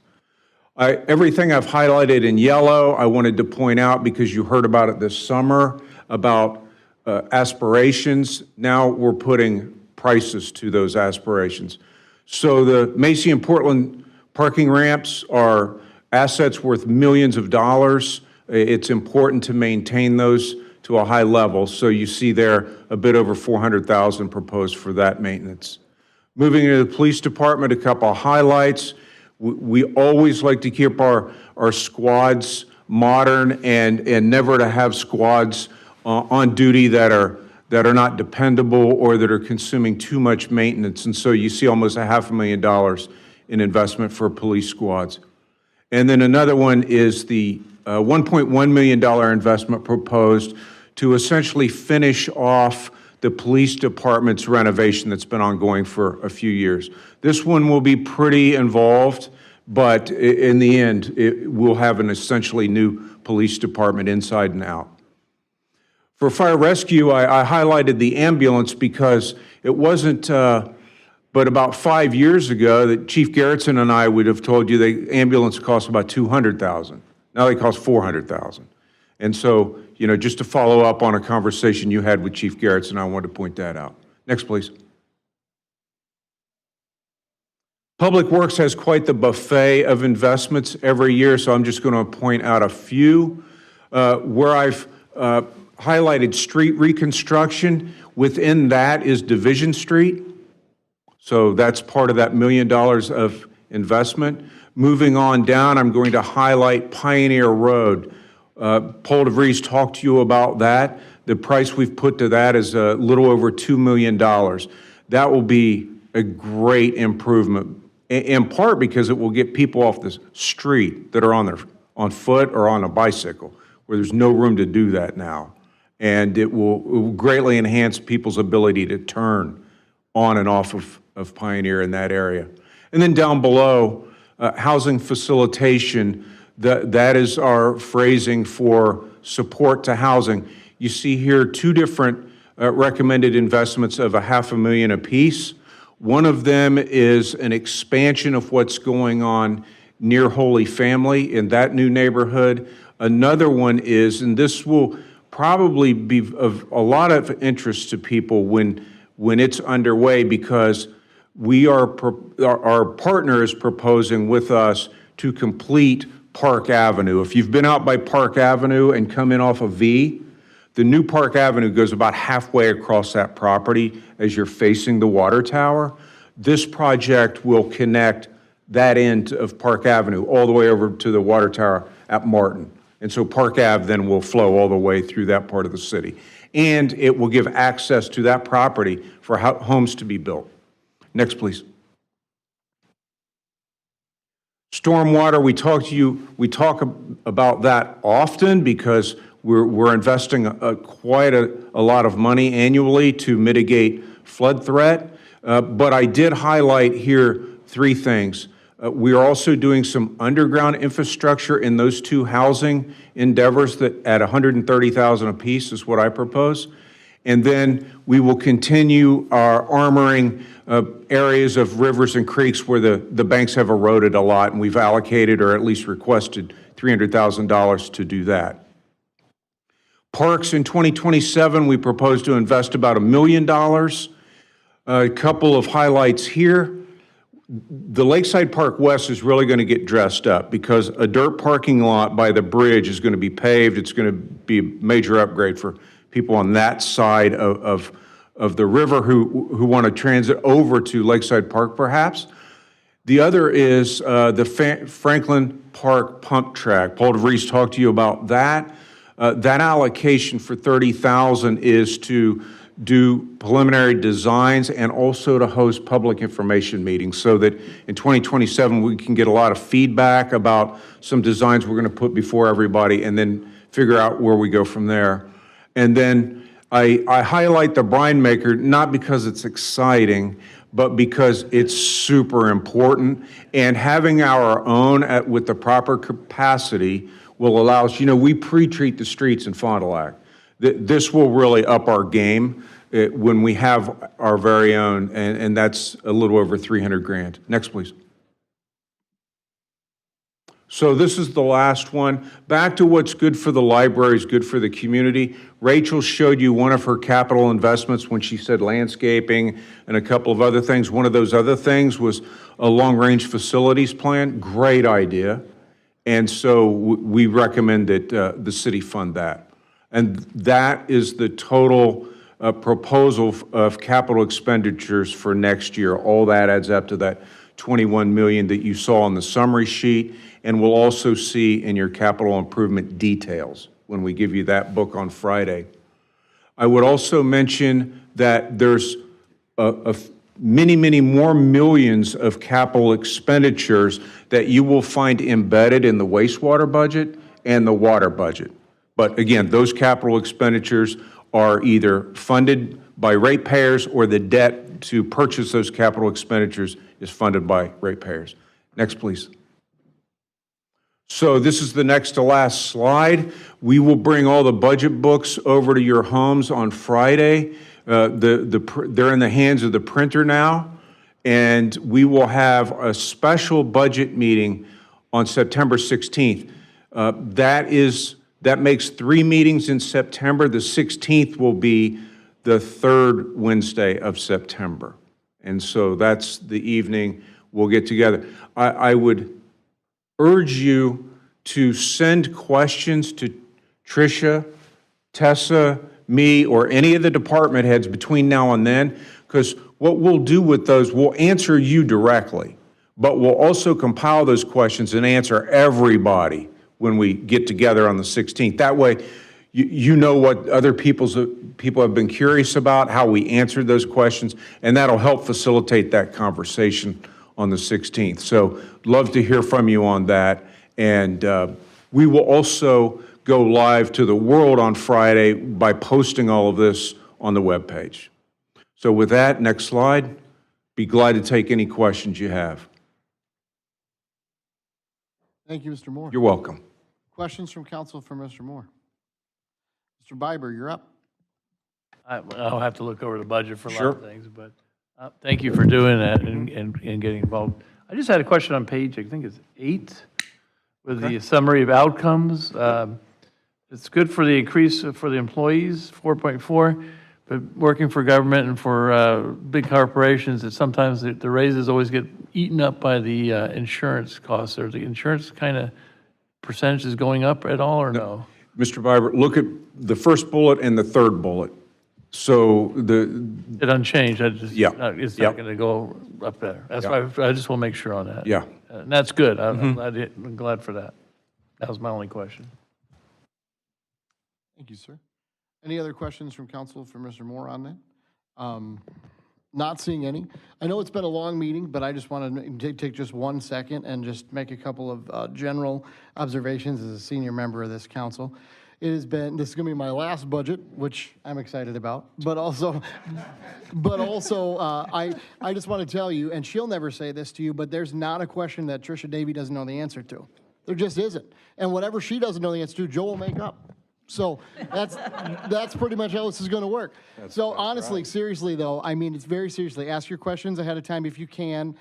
Everything I've highlighted in yellow, I wanted to point out because you heard about it this summer, about aspirations. Now we're putting prices to those aspirations. So the Macy and Portland parking ramps are assets worth millions of dollars. It's important to maintain those to a high level. So you see there a bit over $400,000 proposed for that maintenance. Moving into the police department, a couple of highlights. We always like to keep our squads modern and never to have squads on duty that are not dependable or that are consuming too much maintenance. And so you see almost $500,000 in investment for police squads. And then another one is the $1.1 million investment proposed to essentially finish off the police department's renovation that's been ongoing for a few years. This one will be pretty involved, but in the end, we'll have an essentially new police department inside and out. For fire rescue, I highlighted the ambulance because it wasn't but about 5 years ago that Chief Garrettson and I would have told you the ambulance costs about $200,000. Now they cost $400,000. And so, just to follow up on a conversation you had with Chief Garrettson, I wanted to point that out. Next, please. Public Works has quite the buffet of investments every year, so I'm just going to point out a few. Where I've highlighted street reconstruction, within that is Division Street. So that's part of that $1 million of investment. Moving on down, I'm going to highlight Pioneer Road. Paul DeVries talked to you about that. The price we've put to that is a little over $2 million. That will be a great improvement, in part because it will get people off the street that are on foot or on a bicycle, where there's no room to do that now. And it will greatly enhance people's ability to turn on and off of Pioneer in that area. And then down below, housing facilitation, that is our phrasing for support to housing. You see here two different recommended investments of $500,000 apiece. One of them is an expansion of what's going on near Holy Family in that new neighborhood. Another one is, and this will probably be of a lot of interest to people when it's underway, because our partner is proposing with us to complete Park Avenue. If you've been out by Park Avenue and come in off of V, the new Park Avenue goes about halfway across that property as you're facing the water tower. This project will connect that end of Park Avenue all the way over to the water tower at Martin. And so Park Ave then will flow all the way through that part of the city. And it will give access to that property for homes to be built. Next, please. Stormwater, we talk about that often because we're investing quite a lot of money annually to mitigate flood threat. But I did highlight here three things. We are also doing some underground infrastructure in those two housing endeavors that at $130,000 apiece is what I propose. And then we will continue our armoring areas of rivers and creeks where the banks have eroded a lot, and we've allocated or at least requested $300,000 to do that. Parks in 2027, we propose to invest about $1 million. A couple of highlights here. The Lakeside Park West is really going to get dressed up because a dirt parking lot by the bridge is going to be paved. It's going to be a major upgrade for people on that side of the river who want to transit over to Lakeside Park perhaps. The other is the Franklin Park pump track. Paul DeVries talked to you about that. That allocation for $30,000 is to do preliminary designs and also to host public information meetings so that in 2027 we can get a lot of feedback about some designs we're going to put before everybody and then figure out where we go from there. And then I highlight the brine maker not because it's exciting, but because it's super important. And having our own with the proper capacity will allow us, we pre-treat the streets in Fond du Lac. This will really up our game when we have our very own, and that's a little over 300 grand. Next, please. So this is the last one. Back to what's good for the library is good for the community. Rachel showed you one of her capital investments when she said landscaping and a couple of other things. One of those other things was a long-range facilities plan. Great idea. And so we recommend that the city fund that. And that is the total proposal of capital expenditures for next year. All that adds up to that $21 million that you saw on the summary sheet, and we'll also see in your capital improvement details when we give you that book on Friday. I would also mention that there's many, many more millions of capital expenditures that you will find embedded in the wastewater budget and the water budget. But again, those capital expenditures are either funded by ratepayers or the debt to purchase those capital expenditures is funded by ratepayers. Next, please. So this is the next to last slide. We will bring all the budget books over to your homes on Friday. They're in the hands of the printer now, and we will have a special budget meeting on September 16th. That makes 3 meetings in September. The 16th will be the third Wednesday of September. And so that's the evening we'll get together. I would urge you to send questions to Tricia, Tessa, me, or any of the department heads between now and then, because what we'll do with those, we'll answer you directly, but we'll also compile those questions and answer everybody when we get together on the 16th. That way, you know what other people have been curious about, how we answered those questions, and that'll help facilitate that conversation on the 16th. So love to hear from you on that. And we will also go live to the world on Friday by posting all of this on the webpage. So with that, next slide. Be glad to take any questions you have. Thank you, Mr. Moore. You're welcome. Questions from council for Mr. Moore? Mr. Biber, you're up. I'll have to look over the budget for a lot Sure. of things, but thank you for doing that and getting involved. I just had a question on page, I think it's 8, with the summary of outcomes. It's good for the increase for the employees, 4.4, but working for government and for big corporations, that sometimes the raises always get eaten up by the insurance costs. Are the insurance kind of percentages going up at all, or no? Mr. Biber, look at the first bullet and the third bullet. So It unchanged, it's Yeah. not Yep. going to go up there. That's Yeah. why I just want to make sure on that. Yeah. And that's good, I'm glad for that. That was my only question. Thank you, sir. Any other questions from council for Mr. Moore on that? Not seeing any. I know it's been a long meeting, but I just want to take just 1 second and just make a couple of general observations as a senior member of this council. This is going to be my last budget, which I'm excited about, but also, I just want to tell you, and she'll never say this to you, but there's not a question that Tricia Davy doesn't know the answer to. There just isn't. And whatever she doesn't know the answer to, Joe will make up. So that's pretty much how this is going to work. So honestly, seriously though, I mean, it's very seriously, ask your questions ahead of time if you can.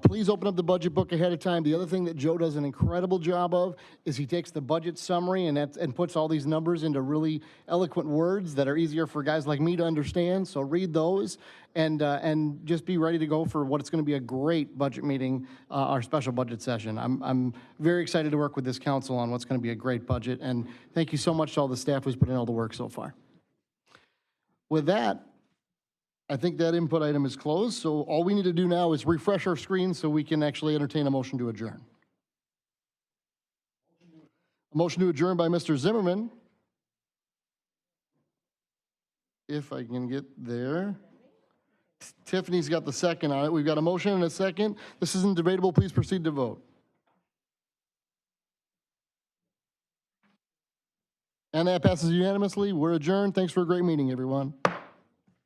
Please open up the budget book ahead of time. The other thing that Joe does an incredible job of is he takes the budget summary and puts all these numbers into really eloquent words that are easier for guys like me to understand. So read those and just be ready to go for what it's going to be a great budget meeting, our special budget session. I'm very excited to work with this council on what's going to be a great budget. And thank you so much to all the staff who's put in all the work so far. With that, I think that input item is closed, so all we need to do now is refresh our screen so we can actually entertain a motion to adjourn. A motion to adjourn by Mr. Zimmerman. If I can get there. Tiffany's got the second on it. We've got a motion and a second. This isn't debatable. Please proceed to vote. And that passes unanimously. We're adjourned. Thanks for a great meeting, everyone.